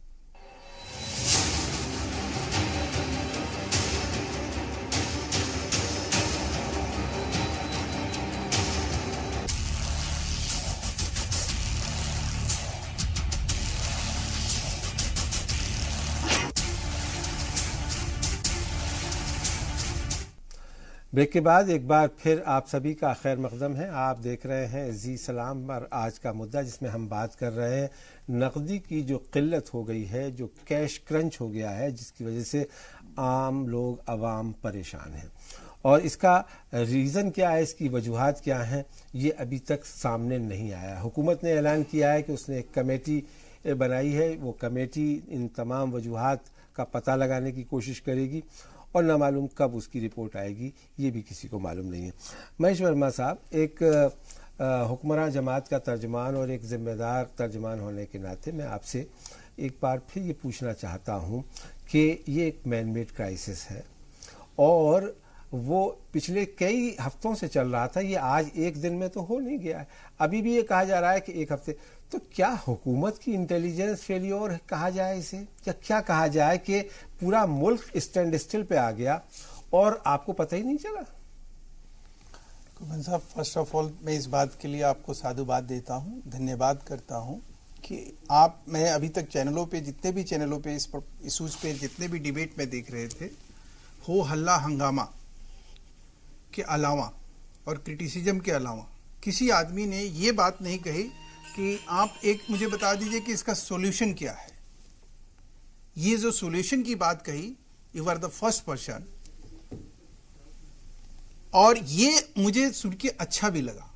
S1: ब्रेक के बाद एक बार फिर आप सभी का खैर मकदम है। आप देख रहे हैं जी सलाम पर आज का मुद्दा, जिसमें हम बात कर रहे हैं नकदी की जो किल्लत हो गई है, जो कैश क्रंच हो गया है, जिसकी वजह से आम लोग, अवाम परेशान हैं। और इसका रीज़न क्या है, इसकी वजूहात क्या हैं, ये अभी तक सामने नहीं आया। हुकूमत ने ऐलान किया है कि उसने एक कमेटी बनाई है, वो कमेटी इन तमाम वजूहात का पता लगाने की कोशिश करेगी, और ना मालूम कब उसकी रिपोर्ट आएगी, ये भी किसी को मालूम नहीं है। महेश वर्मा साहब, एक हुक्मरान जमात का तर्जमान और एक जिम्मेदार तर्जमान होने के नाते मैं आपसे एक बार फिर ये पूछना चाहता हूँ कि ये एक मैन मेड क्राइसिस है और वो पिछले कई हफ्तों से चल रहा था, ये आज एक दिन में तो हो नहीं गया है। अभी भी ये कहा जा रहा है कि एक हफ्ते, तो क्या हुकूमत की इंटेलिजेंस फेलियर कहा जाए इसे, या क्या कहा जाए कि पूरा मुल्क स्टैंड स्टिल पे आ गया और आपको पता ही नहीं चला?
S12: कुमन साहब, फर्स्ट ऑफ ऑल मैं इस बात के लिए आपको साधुवाद देता हूँ, धन्यवाद करता हूँ कि मैं अभी तक चैनलों पे, जितने भी चैनलों पे इस इशूज पे जितने भी डिबेट में देख रहे थे, हो हल्ला हंगामा के अलावा और क्रिटिसिज्म के अलावा किसी आदमी ने ये बात नहीं कही कि आप एक मुझे बता दीजिए कि इसका सॉल्यूशन क्या है। ये जो सॉल्यूशन की बात कही, you are the first person, और ये मुझे सुन के अच्छा भी लगा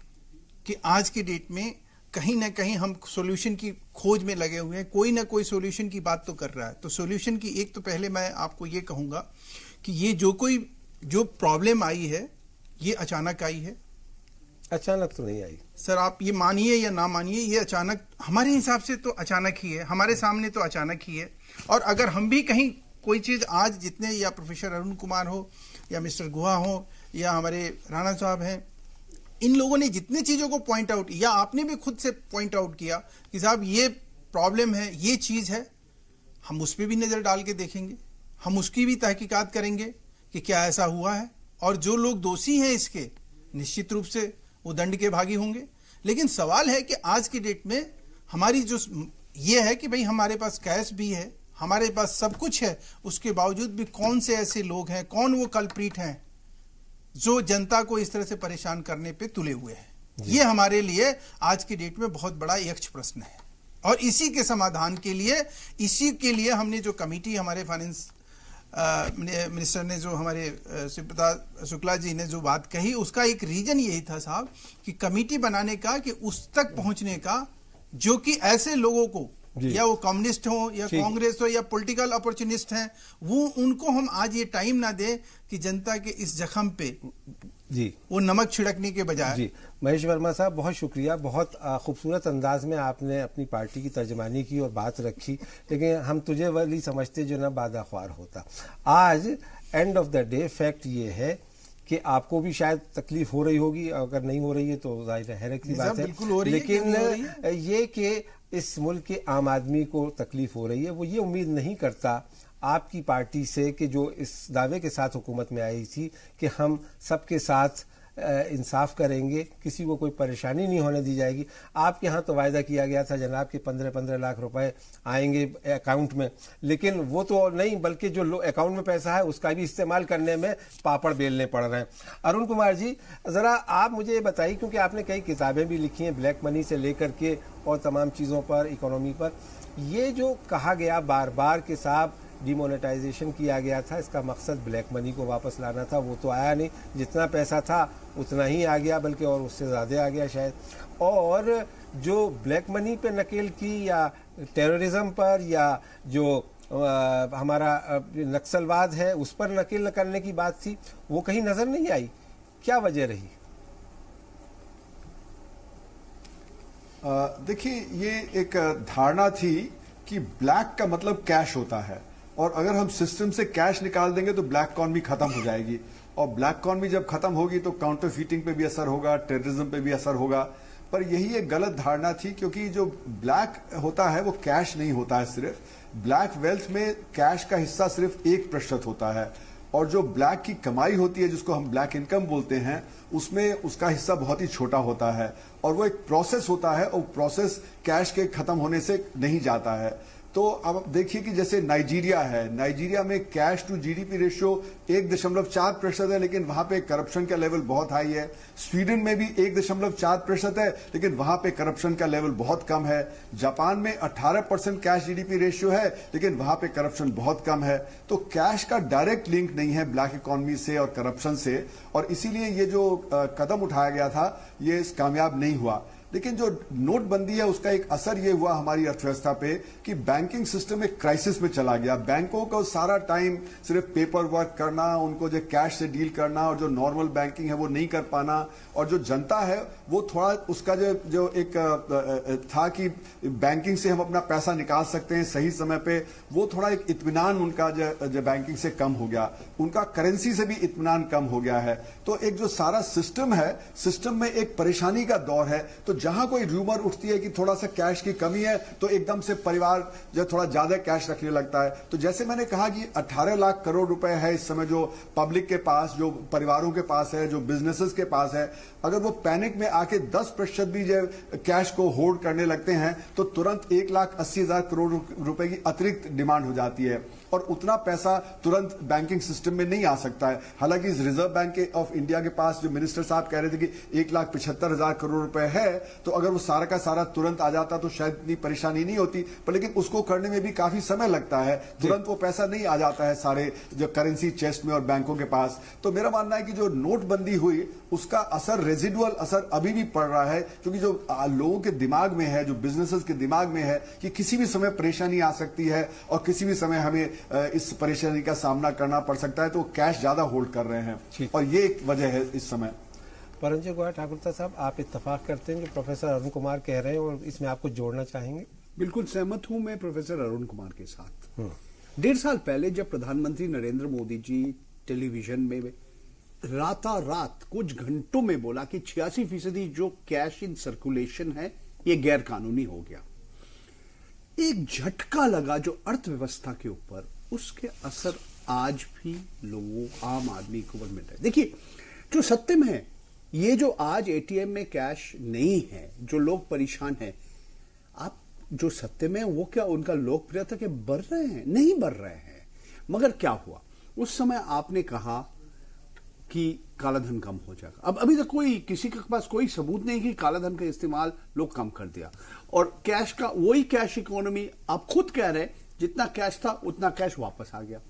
S12: कि आज के डेट में कहीं ना कहीं हम सॉल्यूशन की खोज में लगे हुए हैं, कोई ना कोई सॉल्यूशन की बात तो कर रहा है। तो सॉल्यूशन की एक तो पहले मैं आपको ये कहूंगा कि ये जो प्रॉब्लम आई है ये अचानक आई है।
S1: अचानक तो नहीं आई
S12: सर, आप ये मानिए या ना मानिए, ये अचानक हमारे हिसाब से तो अचानक ही है, हमारे सामने तो अचानक ही है। और अगर हम भी कहीं कोई चीज आज जितने, या प्रोफेसर अरुण कुमार हो या मिस्टर गुहा हो या हमारे राणा साहब हैं, इन लोगों ने जितने चीजों को पॉइंट आउट, या आपने भी खुद से पॉइंट आउट किया कि साहब ये प्रॉब्लम है, ये चीज है, हम उस पर भी नजर डाल के देखेंगे, हम उसकी भी तहकीकात करेंगे कि क्या ऐसा हुआ है, और जो लोग दोषी हैं इसके निश्चित रूप से वो दंड के भागी होंगे। लेकिन सवाल है कि आज की डेट में हमारी जो ये है कि भाई हमारे पास कैश भी है, हमारे पास सब कुछ है, उसके बावजूद भी कौन से ऐसे लोग हैं, कौन वो कल्प्रीट हैं जो जनता को इस तरह से परेशान करने पे तुले हुए हैं। ये हमारे लिए आज की डेट में बहुत बड़ा यक्ष प्रश्न है। और इसी के समाधान के लिए हमने जो कमेटी, हमारे फाइनेंस मिनिस्टर ने जो हमारे शिवप्रताप शुक्ला जी ने जो बात कही, उसका एक रीजन यही था साहब कि कमेटी बनाने का, कि उस तक पहुंचने का जो कि ऐसे लोगों को, या वो कम्युनिस्ट हो या कांग्रेस हो या पॉलिटिकल अपॉर्चुनिस्ट हैं, वो उनको हम आज ये टाइम ना दे कि जनता के इस जख्म पे वो नमक छिड़कने के बजाय।
S1: जी महेश वर्मा साहब, बहुत शुक्रिया। बहुत खूबसूरत अंदाज में आपने अपनी पार्टी की तर्जमानी की और बात रखी, लेकिन हम तुझे वाली समझते जो ना बादाख्वार होता। आज end of the day fact ये है कि आपको भी शायद तकलीफ हो रही होगी, अगर नहीं हो रही है तो जाहिर हैरत की बात है, लेकिन ये कि इस मुल्क के आम आदमी को तकलीफ हो रही है, वो ये उम्मीद नहीं करता आपकी पार्टी से कि जो इस दावे के साथ हुकूमत में आई थी कि हम सबके साथ इंसाफ करेंगे, किसी को कोई परेशानी नहीं होने दी जाएगी। आपके यहाँ तो वायदा किया गया था जनाब के 15-15 लाख रुपए आएंगे अकाउंट में, लेकिन वो तो नहीं, बल्कि जो अकाउंट में पैसा है उसका भी इस्तेमाल करने में पापड़ बेलने पड़ रहे हैं। अरुण कुमार जी, ज़रा आप मुझे ये बताइए, क्योंकि आपने कई किताबें भी लिखी हैं ब्लैक मनी से लेकर के और तमाम चीज़ों पर, इकोनॉमी पर, ये जो कहा गया बार बार कि साहब डिमोनेटाइजेशन किया गया था, इसका मकसद ब्लैक मनी को वापस लाना था, वो तो आया नहीं, जितना पैसा था उतना ही आ गया, बल्कि और उससे ज़्यादा आ गया शायद। और जो ब्लैक मनी पे नकेल की या टेररिज्म पर या जो हमारा नक्सलवाद है उस पर नकेल करने की बात थी, वो कहीं नज़र नहीं आई। क्या वजह रही?
S10: देखिए, ये एक धारणा थी कि ब्लैक का मतलब कैश होता है, और अगर हम सिस्टम से कैश निकाल देंगे तो ब्लैक इकॉनमी खत्म हो जाएगी, और ब्लैक इकॉनमी जब खत्म होगी तो काउंटरफीटिंग पे भी असर होगा, टेररिज्म पे भी असर होगा। पर यही एक गलत धारणा थी, क्योंकि जो ब्लैक होता है वो कैश नहीं होता है। सिर्फ ब्लैक वेल्थ में कैश का हिस्सा सिर्फ 1% होता है, और जो ब्लैक की कमाई होती है, जिसको हम ब्लैक इनकम बोलते हैं, उसमें उसका हिस्सा बहुत ही छोटा होता है, और वो एक प्रोसेस होता है, और प्रोसेस कैश के खत्म होने से नहीं जाता है। तो अब देखिए कि जैसे नाइजीरिया है, नाइजीरिया में कैश टू जीडीपी रेशियो 1.4% है, लेकिन वहां पे करप्शन का लेवल बहुत हाई है। स्वीडन में भी 1.4% है, लेकिन वहां पे करप्शन का लेवल बहुत कम है। जापान में 18% कैश जीडीपी रेशियो है, लेकिन वहां पे करप्शन बहुत कम है। तो कैश का डायरेक्ट लिंक नहीं है ब्लैक इकोनॉमी से और करप्शन से, और इसीलिए ये जो कदम उठाया गया था ये कामयाब नहीं हुआ। लेकिन जो नोटबंदी है उसका एक असर ये हुआ हमारी अर्थव्यवस्था पे कि बैंकिंग सिस्टम एक क्राइसिस में चला गया। बैंकों को सारा टाइम सिर्फ पेपर वर्क करना, उनको जो कैश से डील करना, और जो नॉर्मल बैंकिंग है वो नहीं कर पाना, और जो जनता है वो थोड़ा उसका जो एक था कि बैंकिंग से हम अपना पैसा निकाल सकते हैं सही समय पे, वो थोड़ा एक इत्मीनान उनका जो बैंकिंग से कम हो गया, उनका करेंसी से भी इत्मीनान कम हो गया है। तो एक जो सारा सिस्टम है, सिस्टम में एक परेशानी का दौर है। तो जहां कोई रूमर उठती है कि थोड़ा सा कैश की कमी है, तो एकदम से परिवार जो थोड़ा ज्यादा कैश रखने लगता है। तो जैसे मैंने कहा कि 18 लाख करोड़ रुपए है इस समय जो पब्लिक के पास, जो परिवारों के पास है, जो बिजनेसेस के पास है, अगर वो पैनिक में आके 10% भी जो कैश को होल्ड करने लगते हैं तो तुरंत 1,80,000 करोड़ रुपए की अतिरिक्त डिमांड हो जाती है, और उतना पैसा तुरंत बैंकिंग सिस्टम में नहीं आ सकता है। हालांकि रिजर्व बैंक ऑफ इंडिया के पास जो मिनिस्टर साहब कह रहे थे कि 1,75,000 करोड़ रुपए है, तो अगर वो सारा का सारा तुरंत आ जाता तो शायद इतनी परेशानी नहीं होती, पर लेकिन उसको करने में भी काफी समय लगता है, तुरंत वो पैसा नहीं आ जाता है सारे जो करेंसी चेस्ट में और बैंकों के पास। तो मेरा मानना है कि जो नोटबंदी हुई उसका असर, रेजिडुअल असर अभी भी पड़ रहा है, क्योंकि जो लोगों के दिमाग में है, जो बिजनेसेस के दिमाग में है कि किसी भी समय परेशानी आ सकती है और किसी भी समय हमें इस परेशानी का सामना करना पड़ सकता है, तो कैश ज्यादा होल्ड कर रहे हैं, और ये एक वजह है इस समय।
S1: परंजय गोहाय ठाकुरता साहब, आप इत्तेफाक करते हैं जो प्रोफेसर अरुण कुमार कह रहे हैं, और इसमें आप कुछ जोड़ना चाहेंगे?
S9: बिल्कुल सहमत हूं मैं प्रोफेसर अरुण कुमार के साथ। 1.5 साल पहले जब प्रधानमंत्री नरेंद्र मोदी जी टेलीविजन में रात कुछ घंटों में बोला कि 86% जो कैश इन सर्कुलेशन है ये गैर कानूनी हो गया, एक झटका लगा जो अर्थव्यवस्था के ऊपर, उसके असर आज भी लोगों, आम आदमी को मिल रहा है। देखिए, जो सत्य में है ये जो आज एटीएम में कैश नहीं है, जो लोग परेशान हैं, आप जो सत्य में वो क्या उनका लोकप्रियता के बढ़ रहे हैं? नहीं बढ़ रहे हैं। मगर क्या हुआ उस समय आपने कहा कि कालाधन कम हो जाएगा। अब अभी तक कोई किसी के पास कोई सबूत नहीं कि कालाधन का इस्तेमाल लोग कम कर दिया, और कैश का वही कैश इकोनॉमी आप खुद कह रहे, जितना कैश था उतना कैश वापस आ गया।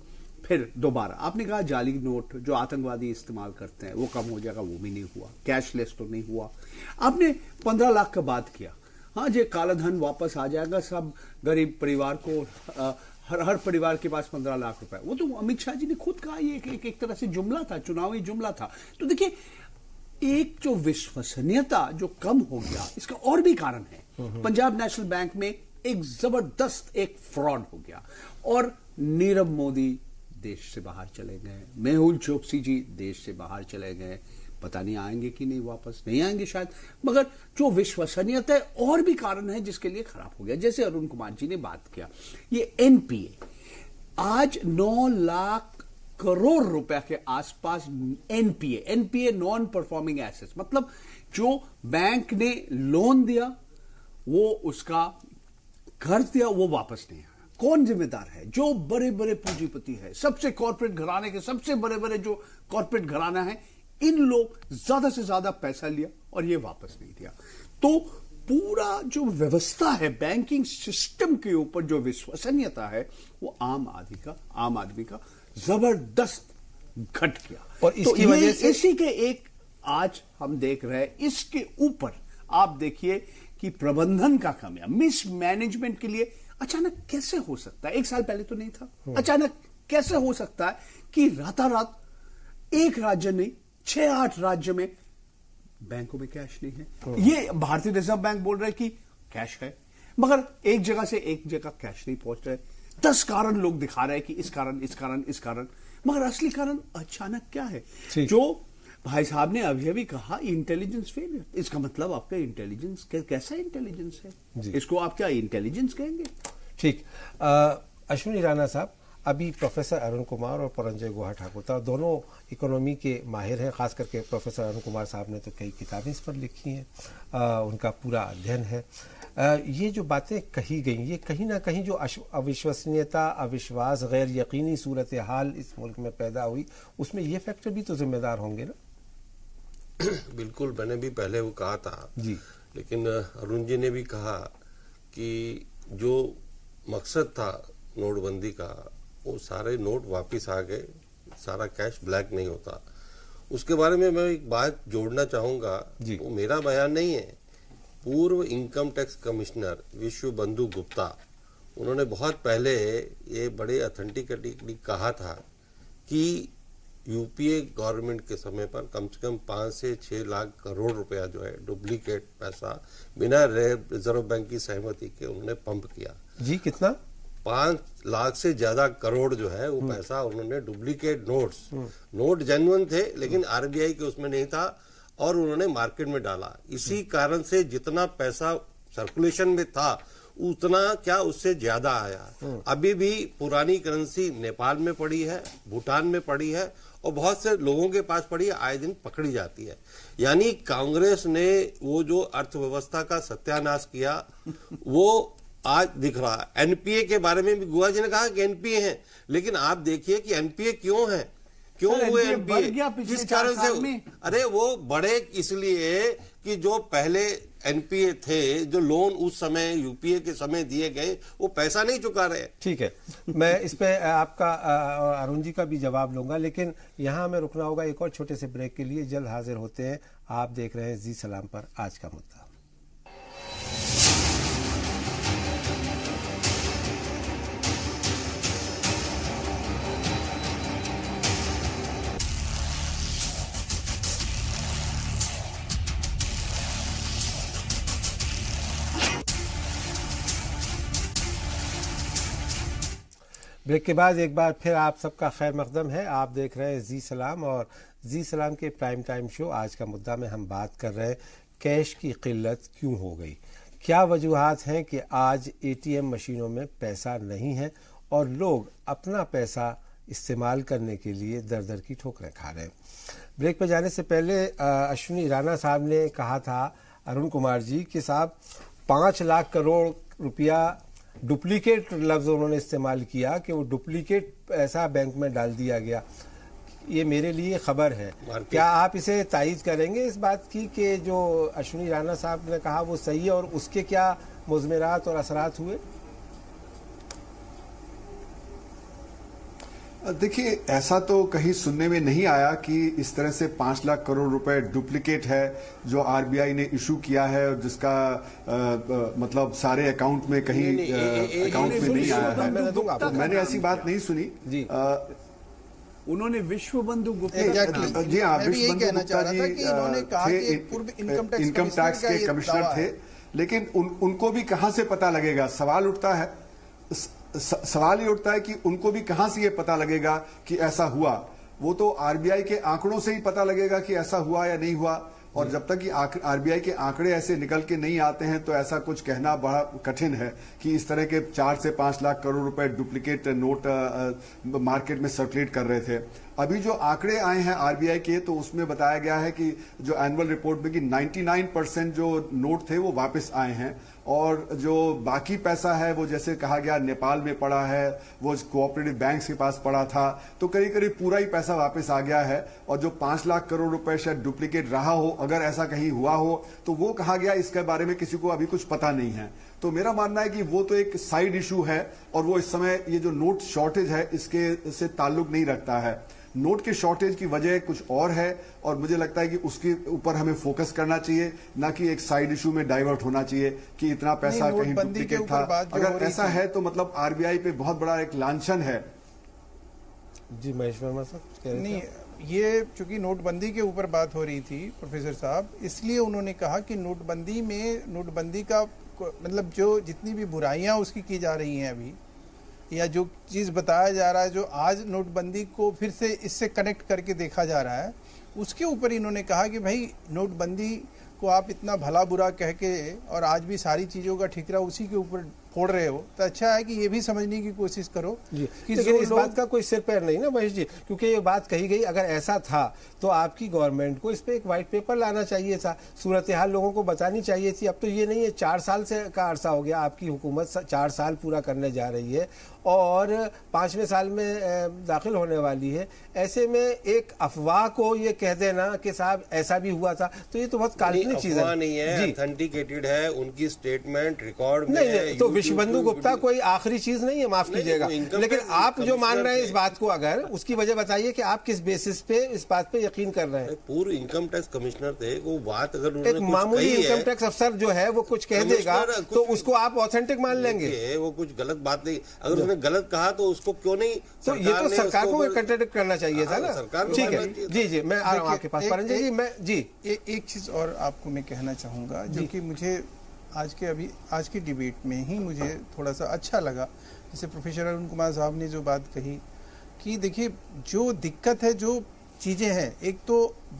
S9: फिर दोबारा आपने कहा जाली नोट जो आतंकवादी इस्तेमाल करते हैं वो कम हो जाएगा, वो भी नहीं हुआ। कैशलेस तो नहीं हुआ। आपने 15 लाख का बात किया, हाँ जे कालाधन वापस आ जाएगा, सब गरीब परिवार को हर परिवार के पास 15 लाख रुपए, वो तो अमित शाह जी ने खुद कहा, ये एक तरह से जुमला था, चुनावी जुमला था। तो देखिए एक जो विश्वसनीयता जो कम हो गया, इसका और भी कारण है। पंजाब नेशनल बैंक में एक जबरदस्त एक फ्रॉड हो गया, और नीरव मोदी देश से बाहर चले गए, मेहुल चोकसी जी देश से बाहर चले गए, पता नहीं आएंगे कि नहीं, वापस नहीं आएंगे शायद। मगर जो विश्वसनीयता है और भी कारण है जिसके लिए खराब हो गया। जैसे अरुण कुमार जी ने बात किया, ये एनपीए आज 9 लाख करोड़ रुपए के आसपास एनपीए नॉन परफॉर्मिंग एसेट्स, मतलब जो बैंक ने लोन दिया, वो उसका कर्ज दिया, वो वापस नहीं आया। कौन जिम्मेदार है? जो बड़े बड़े पूंजीपति है, सबसे कॉर्पोरेट घराने के सबसे बड़े बड़े जो कॉर्पोरेट घराना है, इन लोग ज्यादा से ज्यादा पैसा लिया और ये वापस नहीं दिया। तो पूरा जो व्यवस्था है बैंकिंग सिस्टम के ऊपर, जो विश्वसनीयता है, वो आम आदमी का जबरदस्त घट गया। और इसकी वजह से इसी के एक आज हम देख रहे हैं, इसके ऊपर आप देखिए कि प्रबंधन का कमियां, मिसमैनेजमेंट के लिए अचानक कैसे हो सकता है? एक साल पहले तो नहीं था, अचानक कैसे हो सकता है कि रातारात एक राज्य नहीं 6-8 राज्य में बैंकों में कैश नहीं है? ये भारतीय रिजर्व बैंक बोल रहा है कि कैश है, मगर एक जगह से एक जगह कैश नहीं पहुंच रहे। 10 कारण लोग दिखा रहे हैं कि इस कारण, मगर असली कारण अचानक क्या है? जो भाई साहब ने अभी कहा इंटेलिजेंस फेलियर, इसका मतलब आपका इंटेलिजेंस कैसा इंटेलिजेंस है? इसको आप क्या इंटेलिजेंस कहेंगे?
S1: ठीक, अश्विनी राणा साहब, अभी प्रोफेसर अरुण कुमार और परंजय गुहा ठाकुर दोनों इकोनॉमी के माहिर हैं। खास करके प्रोफेसर अरुण कुमार साहब ने तो कई किताबें इस पर लिखी हैं, उनका पूरा अध्ययन है। ये जो बातें कही गई, ये कहीं ना कहीं जो अविश्वसनीयता, अविश्वास, गैर यकीनी सूरत हाल इस मुल्क में पैदा हुई, उसमें ये फैक्टर भी तो जिम्मेदार होंगे ना?
S11: बिल्कुल, मैंने भी पहले वो कहा था जी, लेकिन अरुण जी ने भी कहा कि जो मकसद था नोटबंदी का, वो सारे नोट वापस आ गए, सारा कैश ब्लैक नहीं होता। उसके बारे में मैं एक बात जोड़ना चाहूंगा, वो मेरा बयान नहीं है, पूर्व इनकम टैक्स कमिश्नर विश्व बंधु गुप्ता, उन्होंने बहुत पहले ये बड़े ऑथेंटिकली कहा था कि यूपीए गवर्नमेंट के समय पर कम से कम 5 से 6 लाख करोड़ रुपया जो है डुप्लीकेट पैसा बिना रिजर्व बैंक की सहमति के उन्होंने पंप किया।
S1: जी, कितना?
S11: 5 लाख से ज्यादा करोड़ जो है वो पैसा उन्होंने डुप्लीकेट नोट जेन्युइन थे लेकिन आरबीआई के उसमें नहीं था, और उन्होंने मार्केट में डाला। इसी कारण से जितना पैसा सर्कुलेशन में था उतना क्या उससे ज्यादा आया। अभी भी पुरानी करेंसी नेपाल में पड़ी है, भूटान में पड़ी है, और बहुत से लोगों के पास पड़ी है, आए दिन पकड़ी जाती है। यानी कांग्रेस ने वो जो अर्थव्यवस्था का सत्यानाश किया वो आज दिख रहा है। एनपीए के बारे में भी गुहा जी ने कहा कि एनपीए है, लेकिन आप देखिए कि एनपीए क्यों है, क्यों हुए एनपीए, किस कारण से? अरे वो बढ़े इसलिए कि जो पहले एनपीए थे, जो लोन उस समय यूपीए के समय दिए गए, वो पैसा नहीं चुका रहे।
S1: ठीक है, मैं इस पे आपका अरुण जी का भी जवाब लूंगा, लेकिन यहाँ हमें रुकना होगा एक और छोटे से ब्रेक के लिए। जल्द हाजिर होते हैं। आप देख रहे हैं जी सलाम पर आज का मुद्दा। ब्रेक के बाद एक बार फिर आप सबका खैर मकदम है। आप देख रहे हैं जी सलाम, और जी सलाम के प्राइम टाइम शो आज का मुद्दा में हम बात कर रहे हैं कैश की किल्लत क्यों हो गई। क्या वजूहात हैं कि आज एटीएम मशीनों में पैसा नहीं है और लोग अपना पैसा इस्तेमाल करने के लिए दर दर की ठोकरें खा रहे हैं। ब्रेक पर जाने से पहले अश्विनी राणा साहब ने कहा था, अरुण कुमार जी, कि साहब 5 लाख करोड़ रुपया डुप्लीकेट लफ्ज उन्होंने इस्तेमाल किया कि वो डुप्लीकेट पैसा बैंक में डाल दिया गया। ये मेरे लिए खबर है, क्या आप इसे तायीद करेंगे इस बात की कि जो अश्विनी राणा साहब ने कहा वो सही है, और उसके क्या मुज़मरात और असरात हुए?
S10: देखिए, ऐसा तो कहीं सुनने में नहीं आया कि इस तरह से 5 लाख करोड़ रुपए डुप्लीकेट है जो आरबीआई ने इशू किया है और जिसका मतलब सारे अकाउंट में कहीं अकाउंट में नहीं आया है। मैंने ऐसी बात नहीं सुनी जी।
S9: उन्होंने विश्व बंधु गुप्ता
S10: जी हाँ, विश्व बंधु गुप्ता जी थे, इनकम टैक्स के कमिश्नर थे, लेकिन उनको भी कहां से पता लगेगा? सवाल उठता है, सवाल ये उठता है कि उनको भी कहां से ये पता लगेगा कि ऐसा हुआ? वो तो आरबीआई के आंकड़ों से ही पता लगेगा कि ऐसा हुआ या नहीं हुआ, और जब तक कि आरबीआई के आंकड़े ऐसे निकल के नहीं आते हैं तो ऐसा कुछ कहना बड़ा कठिन है कि इस तरह के 4 से 5 लाख करोड़ रुपए डुप्लीकेट नोट मार्केट में सर्कुलेट कर रहे थे। अभी जो आंकड़े आए हैं आरबीआई के, तो उसमें बताया गया है कि जो एनुअल रिपोर्ट में कि 99% जो नोट थे वो वापस आए हैं, और जो बाकी पैसा है वो जैसे कहा गया नेपाल में पड़ा है, वो कोऑपरेटिव बैंक्स के पास पड़ा था, तो करीब करीब पूरा ही पैसा वापस आ गया है। और जो 5 लाख करोड़ रुपए शायद डुप्लीकेट रहा हो, अगर ऐसा कहीं हुआ हो तो वो कहा गया, इसके बारे में किसी को अभी कुछ पता नहीं है। तो मेरा मानना है कि वो तो एक साइड इशू है, और वो इस समय ये जो नोट शॉर्टेज है इसके से ताल्लुक नहीं रखता है। नोट के शॉर्टेज की वजह कुछ और है, और मुझे लगता है कि उसके ऊपर हमें फोकस करना चाहिए, ना कि एक साइड इशू में डाइवर्ट होना चाहिए कि इतना पैसा कहीं डुप्लीकेट था। अगर ऐसा है तो मतलब आरबीआई पे बहुत बड़ा एक लांछन है।
S1: जी महेश वर्मा साहब,
S12: नहीं, ये चूंकि नोटबंदी के ऊपर बात हो रही थी प्रोफेसर साहब, इसलिए उन्होंने कहा कि नोटबंदी का मतलब जो जितनी भी बुराइयां उसकी की जा रही हैं अभी, या जो चीज़ बताया जा रहा है, जो आज नोटबंदी को फिर से इससे कनेक्ट करके देखा जा रहा है, उसके ऊपर इन्होंने कहा कि भाई नोटबंदी को आप इतना भला बुरा कह के और आज भी सारी चीज़ों का ठिकरा उसी के ऊपर फोड़ रहे हो, तो अच्छा है कि ये भी समझने की कोशिश करो
S1: जी कि इस बात का कोई सिर पैर नहीं ना महेश जी, क्योंकि ये बात कही गई, अगर ऐसा था तो आपकी गवर्नमेंट को इस पे एक वाइट पेपर लाना चाहिए था, सूरत हाल लोगों को बतानी चाहिए थी। अब तो ये नहीं है, 4 साल से का अरसा हो गया, आपकी हुकूमत 4 साल पूरा करने जा रही है और 5वें साल में दाखिल होने वाली है। ऐसे में एक अफवाह को ये कह देना कि साहब ऐसा भी हुआ था, तो ये तो बहुत काल्पनिक चीज है।
S11: नहीं है, ऑथेंटिकेटेड है, उनकी स्टेटमेंट रिकॉर्ड में है।
S1: तो विश्वबंधु गुप्ता कोई आखिरी चीज नहीं है, माफ कीजिएगा, लेकिन आप जो मान रहे हैं इस बात को, अगर उसकी वजह बताइए कि आप किस बेसिस पे इस बात पे यकीन कर रहे हैं।
S11: पूर्व इनकम टैक्स कमिश्नर थे, वो बात अगर
S1: एक मामूली इनकम टैक्स अफसर जो है वो कुछ कह देगा तो उसको आप ऑथेंटिक मान लेंगे?
S11: वो कुछ गलत बात नहीं, अगर उसने गलत कहा तो उसको क्यों नहीं,
S1: तो ये तो सरकार को कंट्राडिक्ट करना चाहिए था ना। ठीक है, जी जी, मैं आ रहा हूँ आपके पास परंजय जी। मैं जी
S12: एक चीज और आपको मैं कहना चाहूंगा, जो कि मुझे आज की डिबेट में ही मुझे थोड़ा सा अच्छा लगा, जैसे प्रोफेसर अरुण कुमार साहब ने जो बात कही कि देखिए जो दिक्कत है, जो चीज़ें हैं, एक तो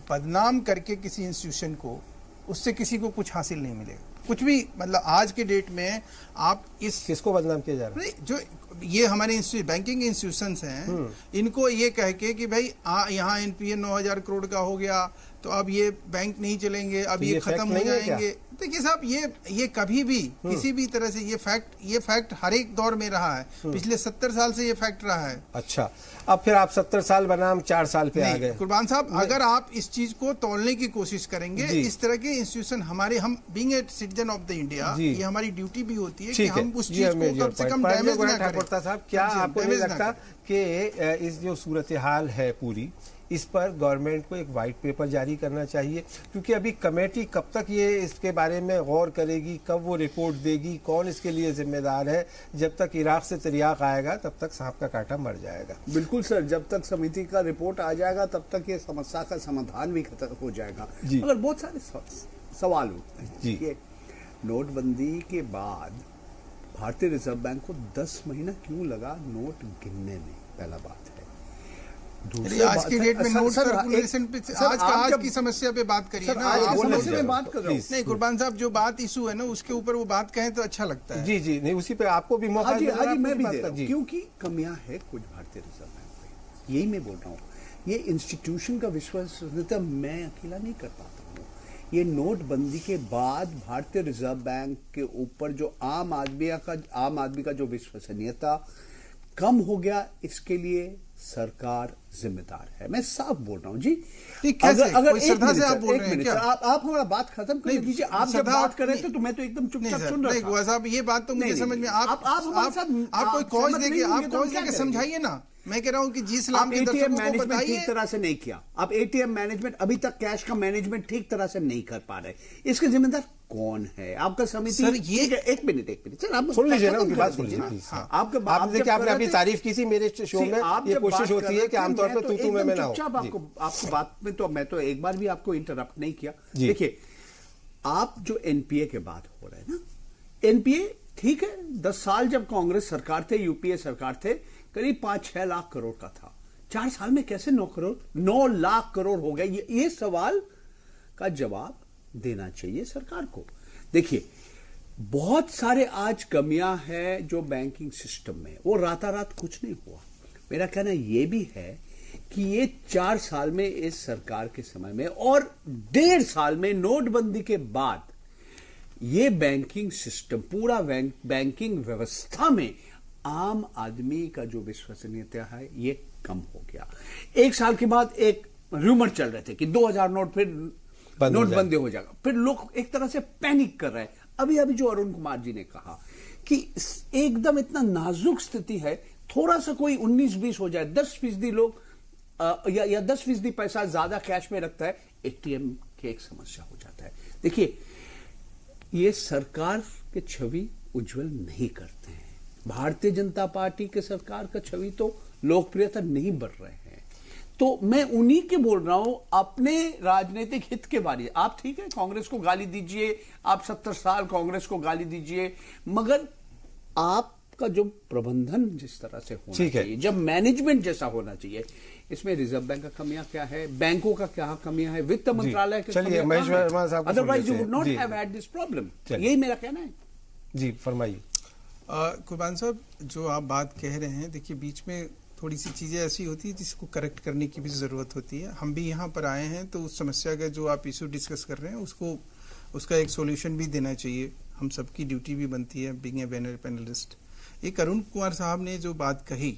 S12: बदनाम करके किसी इंस्टीट्यूशन को, उससे किसी को कुछ हासिल नहीं मिलेगा, कुछ भी। मतलब आज के डेट में आप
S1: किसको बदनाम किया जा रहा है?
S12: जो ये हमारे बैंकिंग इंस्टीट्यूशंस हैं, इनको ये कह के कि भाई यहाँ एनपीए 9000 करोड़ का हो गया तो अब ये बैंक नहीं चलेंगे, अब ये खत्म हो जाएंगे। देखिए साहब, ये कभी भी किसी भी तरह से ये फैक्ट हर एक दौर में रहा है, पिछले 70 साल से ये फैक्ट रहा है।
S1: अच्छा, अब फिर आप 70 साल बनाम 4 साल पे आ गए।
S12: कुर्बान साहब, अगर आप इस चीज को तोलने की कोशिश करेंगे, इस तरह के इंस्टीट्यूशन हम being a citizen of the India, ये हमारी ड्यूटी भी होती है कि हम उस चीज को कम से कम डैमेज ना करें।
S1: साहब, क्या आपको नहीं लगता कि इस जो सूरत हाल है पूरी, इस पर गवर्नमेंट को एक वाइट पेपर जारी करना चाहिए? क्योंकि अभी कमेटी कब तक ये इसके बारे में गौर करेगी, कब वो रिपोर्ट देगी, कौन इसके लिए जिम्मेदार है? जब तक इराक से तिरियाक आएगा तब तक सांप का काटा मर जाएगा।
S9: बिल्कुल सर, जब तक समिति का रिपोर्ट आ जाएगा तब तक ये समस्या का समाधान भी खत्म हो जाएगा। मगर बहुत सारे सवाल उठते हैं कि नोटबंदी के बाद भारतीय रिजर्व बैंक को 10 महीना क्यों लगा नोट गिनने में? पहला बात है।
S12: आज की डेट में नोट सर्कुलेशन पे आज की समस्या पे बात करिए ना।
S9: आज की समस्या पे बात कर रहा हूं।
S12: नहीं कुर्बान साहब, जो बात इशू है ना उसके ऊपर वो बात कहें तो अच्छा लगता है।
S1: जी जी, नहीं उसी पे आपको भी मौका
S9: मैं भी दे रहा हूं, क्योंकि कमियां है कुछ भारतीय रिजर्व बैंक में। यही मैं बोल रहा हूँ ये इंस्टीट्यूशन का विश्वसनीयता मैं अकेला नहीं कर पाता हूँ। ये नोटबंदी के बाद भारतीय रिजर्व बैंक के ऊपर जो आम आदमी का जो विश्वसनीयता कम हो गया, इसके लिए सरकार जिम्मेदार है। मैं साफ बोल रहा हूं जी। अगर एक मिनट आप हमारा बात खत्म कर दीजिए। आप जब बात कर रहे थे तो मैं तो एकदम चुपचाप सुन रहा था।
S12: साहब ये बात तो मुझे समझ में आप कोई कॉज देके आप कॉज देके समझाइए ना। मैं कह रहा हूं कि जी इस्लाम के
S9: एटीएम मैनेजमेंट ठीक तरह से नहीं किया। आप एटीएम मैनेजमेंट अभी तक कैश का मैनेजमेंट ठीक तरह से नहीं कर पा रहे, इसके जिम्मेदार कौन है? आपका समिति।
S1: सर ये
S9: एक मिनट सर, आप
S1: सुन लीजिए ना, उनकी बात सुन लीजिए। आपने देखिए, आपने अभी तारीफ की थी मेरे शो में। ये कोशिश होती है कि आमतौर पर तू में ना हो।
S9: आपको बात में तो मैं तो एक बार भी आपको इंटरप्ट नहीं किया। देखिए, आप जो एनपीए के बात हो रहे हैं ना, एनपीए ठीक है, 10 साल जब कांग्रेस सरकार थे, यूपीए सरकार थे, करीब 5-6 लाख करोड़ का था। 4 साल में कैसे 9 लाख करोड़ हो गया? ये सवाल का जवाब देना चाहिए सरकार को। देखिए, बहुत सारे आज कमियां हैं जो बैंकिंग सिस्टम में, वो रातारात कुछ नहीं हुआ। मेरा कहना यह भी है कि ये 4 साल में इस सरकार के समय में और 1.5 साल में नोटबंदी के बाद ये बैंकिंग सिस्टम, पूरा बैंकिंग व्यवस्था में आम आदमी का जो विश्वसनीयता है ये कम हो गया। 1 साल के बाद एक रूमर चल रहे थे कि 2000 नोट फिर नोटबंदी हो जाएगा, फिर लोग एक तरह से पैनिक कर रहे हैं। अभी जो अरुण कुमार जी ने कहा कि एकदम इतना नाजुक स्थिति है, थोड़ा सा कोई 19-20 हो जाए, 10% लोग या 10% पैसा ज्यादा कैश में रखता है, एटीएम की एक समस्या हो जाता है। देखिए, ये सरकार के छवि उज्जवल नहीं करते हैं। भारतीय जनता पार्टी के सरकार का छवि तो लोकप्रियता नहीं बढ़ रहे हैं। तो मैं उन्हीं के बोल रहा हूं, अपने राजनीतिक हित के बारे में। आप ठीक है, कांग्रेस को गाली दीजिए, आप 70 साल कांग्रेस को गाली दीजिए, मगर आपका जो प्रबंधन जिस तरह से होना चाहिए, जब मैनेजमेंट जैसा होना चाहिए, इसमें रिजर्व बैंक का कमियां क्या है, बैंकों का क्या कमियां है, वित्त मंत्रालय के, otherwise you would not have had this problem. यही मेरा कहना है।
S1: जी फरमाइए।
S12: कुर्बान साहब, जो आप बात कह रहे हैं, देखिए बीच में थोड़ी सी चीज़ें ऐसी होती है जिसको करेक्ट करने की भी ज़रूरत होती है। हम भी यहाँ पर आए हैं तो उस समस्या का जो आप इशू डिस्कस कर रहे हैं उसका एक सॉल्यूशन भी देना चाहिए। हम सबकी ड्यूटी भी बनती है बीइंग ए पैनलिस्ट। एक अरुण कुमार साहब ने जो बात कही,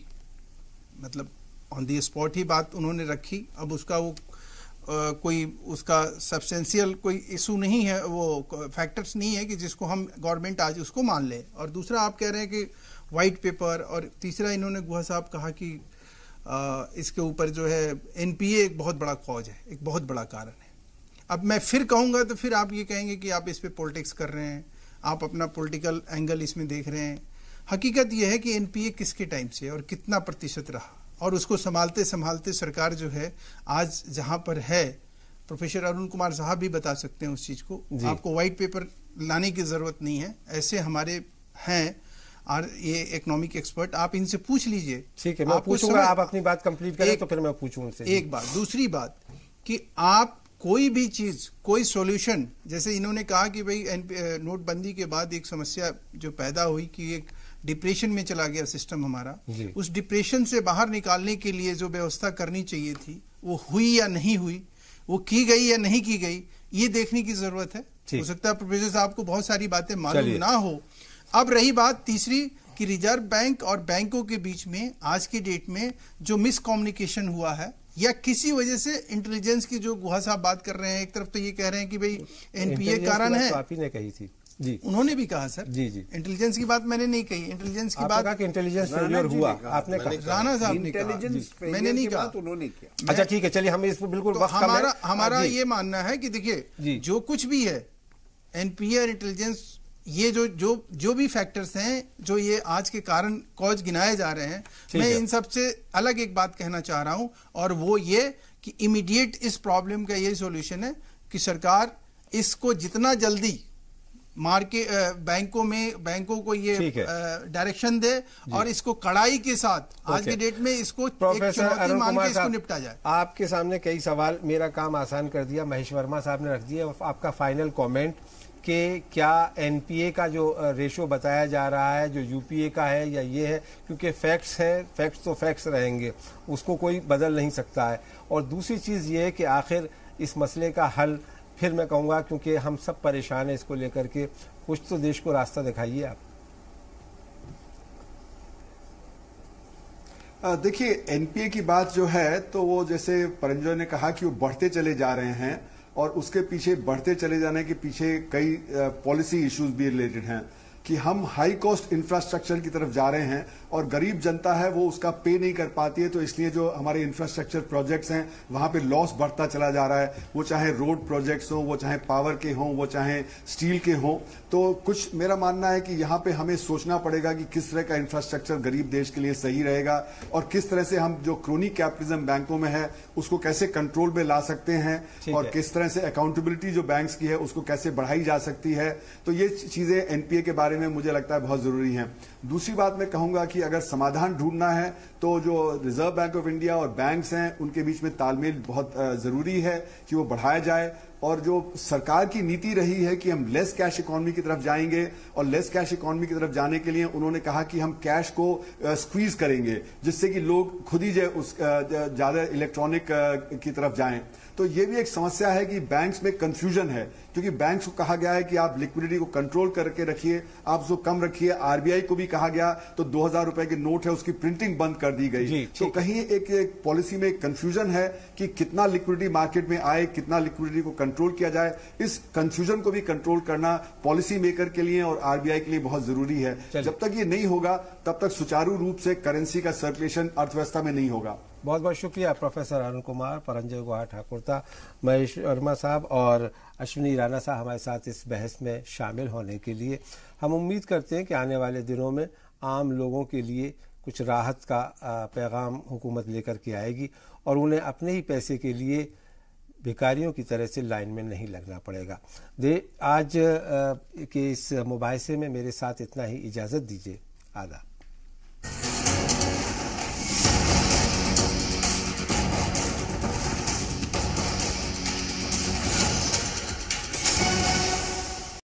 S12: मतलब ऑन दी स्पॉट ही बात उन्होंने रखी। अब उसका वो कोई उसका सब्सटेंशियल कोई इशू नहीं है, वो फैक्टर्स नहीं है कि जिसको हम गवर्नमेंट आज उसको मान ले। और दूसरा आप कह रहे हैं कि वाइट पेपर, और तीसरा इन्होंने गुहा साहब कहा कि इसके ऊपर जो है एनपीए एक बहुत बड़ा कॉज है, एक बहुत बड़ा कारण है। अब मैं फिर कहूँगा तो फिर आप ये कहेंगे कि आप इस पे पॉलिटिक्स कर रहे हैं, आप अपना पॉलिटिकल एंगल इसमें देख रहे हैं। हकीकत यह है कि एनपीए किसके टाइम से और कितना प्रतिशत रहा, और उसको संभालते संभालते सरकार जो है आज जहां पर है, प्रोफेसर अरुण कुमार साहब भी बता सकते हैं उस चीज को। आपको व्हाइट पेपर लाने की जरूरत नहीं है, ऐसे हमारे हैं और ये इकोनॉमिक एक्सपर्ट, आप इनसे पूछ लीजिए।
S1: ठीक है, मैं पूछूंगा, आप अपनी बात कंप्लीट करें तो फिर मैं पूछूं उनसे।
S12: एक बात। दूसरी बात कि आप कोई भी चीज, कोई सॉल्यूशन, जैसे इन्होंने कहा कि भाई नोटबंदी के बाद एक समस्या जो पैदा हुई कि एक डिप्रेशन में चला गया सिस्टम हमारा, उस डिप्रेशन से बाहर निकालने के लिए जो व्यवस्था करनी चाहिए थी वो हुई या नहीं हुई, वो की गई या नहीं की गई, ये देखने की जरूरत है। हो सकता है प्रोफेसर साहब को बहुत सारी बातें मालूम ना हो। अब रही बात तीसरी कि रिजर्व बैंक और बैंकों के बीच में आज की डेट में जो मिसकम्युनिकेशन हुआ है, या किसी वजह से इंटेलिजेंस की जो गुहा साहब बात कर रहे हैं, एक तरफ तो ये कह रहे हैं कि भाई एनपीए कारण है,
S1: आप ही ने कही थी जी,
S12: उन्होंने भी कहा सर।
S1: जी
S12: इंटेलिजेंस की बात मैंने नहीं कही। इंटेलिजेंस की बात
S1: इंटेलिजेंस फेलियर हुआ, आपने कहा,
S12: राणा साहब ने कहा, मैंने नहीं कहा,
S9: उन्होंने किया।
S1: अच्छा ठीक है, चलिए हम इस पर बिल्कुल
S12: हमारा ये मानना है कि देखिए जो कुछ भी है एनपीए और इंटेलिजेंस, ये जो भी फैक्टर्स हैं जो ये आज के कारण कॉज गिनाए जा रहे हैं, मैं इन सब से अलग एक बात कहना चाह रहा हूं, और वो ये कि इमीडिएट इस प्रॉब्लम का यही सॉल्यूशन है कि सरकार इसको जितना जल्दी बैंकों को ये डायरेक्शन दे और इसको कड़ाई के साथ आज की डेट में इसको
S1: प्रोफेसर अरुण कुमार
S12: इसको निपटा जाए।
S1: आपके सामने कई सवाल, मेरा काम आसान कर दिया, महेश वर्मा साहब ने रख दिया। आपका फाइनल कमेंट कि क्या एनपीए का जो रेशो बताया जा रहा है जो यूपीए का है या ये है, क्योंकि फैक्ट्स हैं, फैक्ट्स तो फैक्ट्स रहेंगे, उसको कोई बदल नहीं सकता है। और दूसरी चीज़ ये है कि आखिर इस मसले का हल, फिर मैं कहूँगा क्योंकि हम सब परेशान हैं इसको लेकर के, कुछ तो देश को रास्ता दिखाइए आप।
S10: देखिए, एनपीए की बात जो है तो वो जैसे परंजोय ने कहा कि वो बढ़ते चले जा रहे हैं और उसके पीछे बढ़ते चले जाने के पीछे कई पॉलिसी इश्यूज भी रिलेटेड हैं कि हम हाई कॉस्ट इंफ्रास्ट्रक्चर की तरफ जा रहे हैं और गरीब जनता है वो उसका पे नहीं कर पाती है, तो इसलिए जो हमारे इंफ्रास्ट्रक्चर प्रोजेक्ट्स हैं वहां पे लॉस बढ़ता चला जा रहा है, वो चाहे रोड प्रोजेक्ट्स हो, वो चाहे पावर के हों, वो चाहे स्टील के हों। तो कुछ मेरा मानना है कि यहाँ पे हमें सोचना पड़ेगा कि किस तरह का इंफ्रास्ट्रक्चर गरीब देश के लिए सही रहेगा और किस तरह से हम जो क्रोनिक कैपिटलिज्म बैंकों में है उसको कैसे कंट्रोल में ला सकते हैं और किस तरह से अकाउंटेबिलिटी जो बैंक्स की है उसको कैसे बढ़ाई जा सकती है। तो ये चीजें एनपीए के बारे में मुझे लगता है बहुत जरूरी है। दूसरी बात मैं कहूंगा कि अगर समाधान ढूंढना है तो जो रिजर्व बैंक ऑफ इंडिया और बैंक्स हैं उनके बीच में तालमेल बहुत जरूरी है कि वो बढ़ाया जाए। और जो सरकार की नीति रही है कि हम लेस कैश इकोनॉमी की तरफ जाएंगे और लेस कैश इकोनॉमी की तरफ जाने के लिए उन्होंने कहा कि हम कैश को स्क्वीज करेंगे जिससे कि लोग खुद ही ज्यादा इलेक्ट्रॉनिक की तरफ जाएं। तो ये भी एक समस्या है कि बैंक्स में कंफ्यूजन है क्योंकि बैंक्स को कहा गया है कि आप लिक्विडिटी को कंट्रोल करके रखिए, आप उसको कम रखिए। आरबीआई को भी कहा गया तो 2000 रुपए के नोट है उसकी प्रिंटिंग बंद कर दी गई। तो कहीं एक पॉलिसी में कंफ्यूजन है कि कितना लिक्विडिटी मार्केट में आए, कितना लिक्विडिटी को कंट्रोल किया जाए। इस कंफ्यूजन को भी कंट्रोल करना पॉलिसी मेकर के लिए और आरबीआई के लिए बहुत जरूरी है। जब तक ये नहीं होगा तब तक सुचारू रूप से करेंसी का सर्कुलेशन अर्थव्यवस्था में नहीं होगा।
S1: बहुत बहुत शुक्रिया प्रोफेसर अरुण कुमार, परंजय गुहा ठाकुरता, महेश वर्मा साहब और अश्विनी राणा साहब हमारे साथ इस बहस में शामिल होने के लिए। हम उम्मीद करते हैं कि आने वाले दिनों में आम लोगों के लिए कुछ राहत का पैगाम हुकूमत लेकर के आएगी और उन्हें अपने ही पैसे के लिए भिखारियों की तरह से लाइन में नहीं लगना पड़ेगा। आज के इस मुबाहिसे में मेरे साथ इतना ही, इजाज़त दीजिए। आदाब।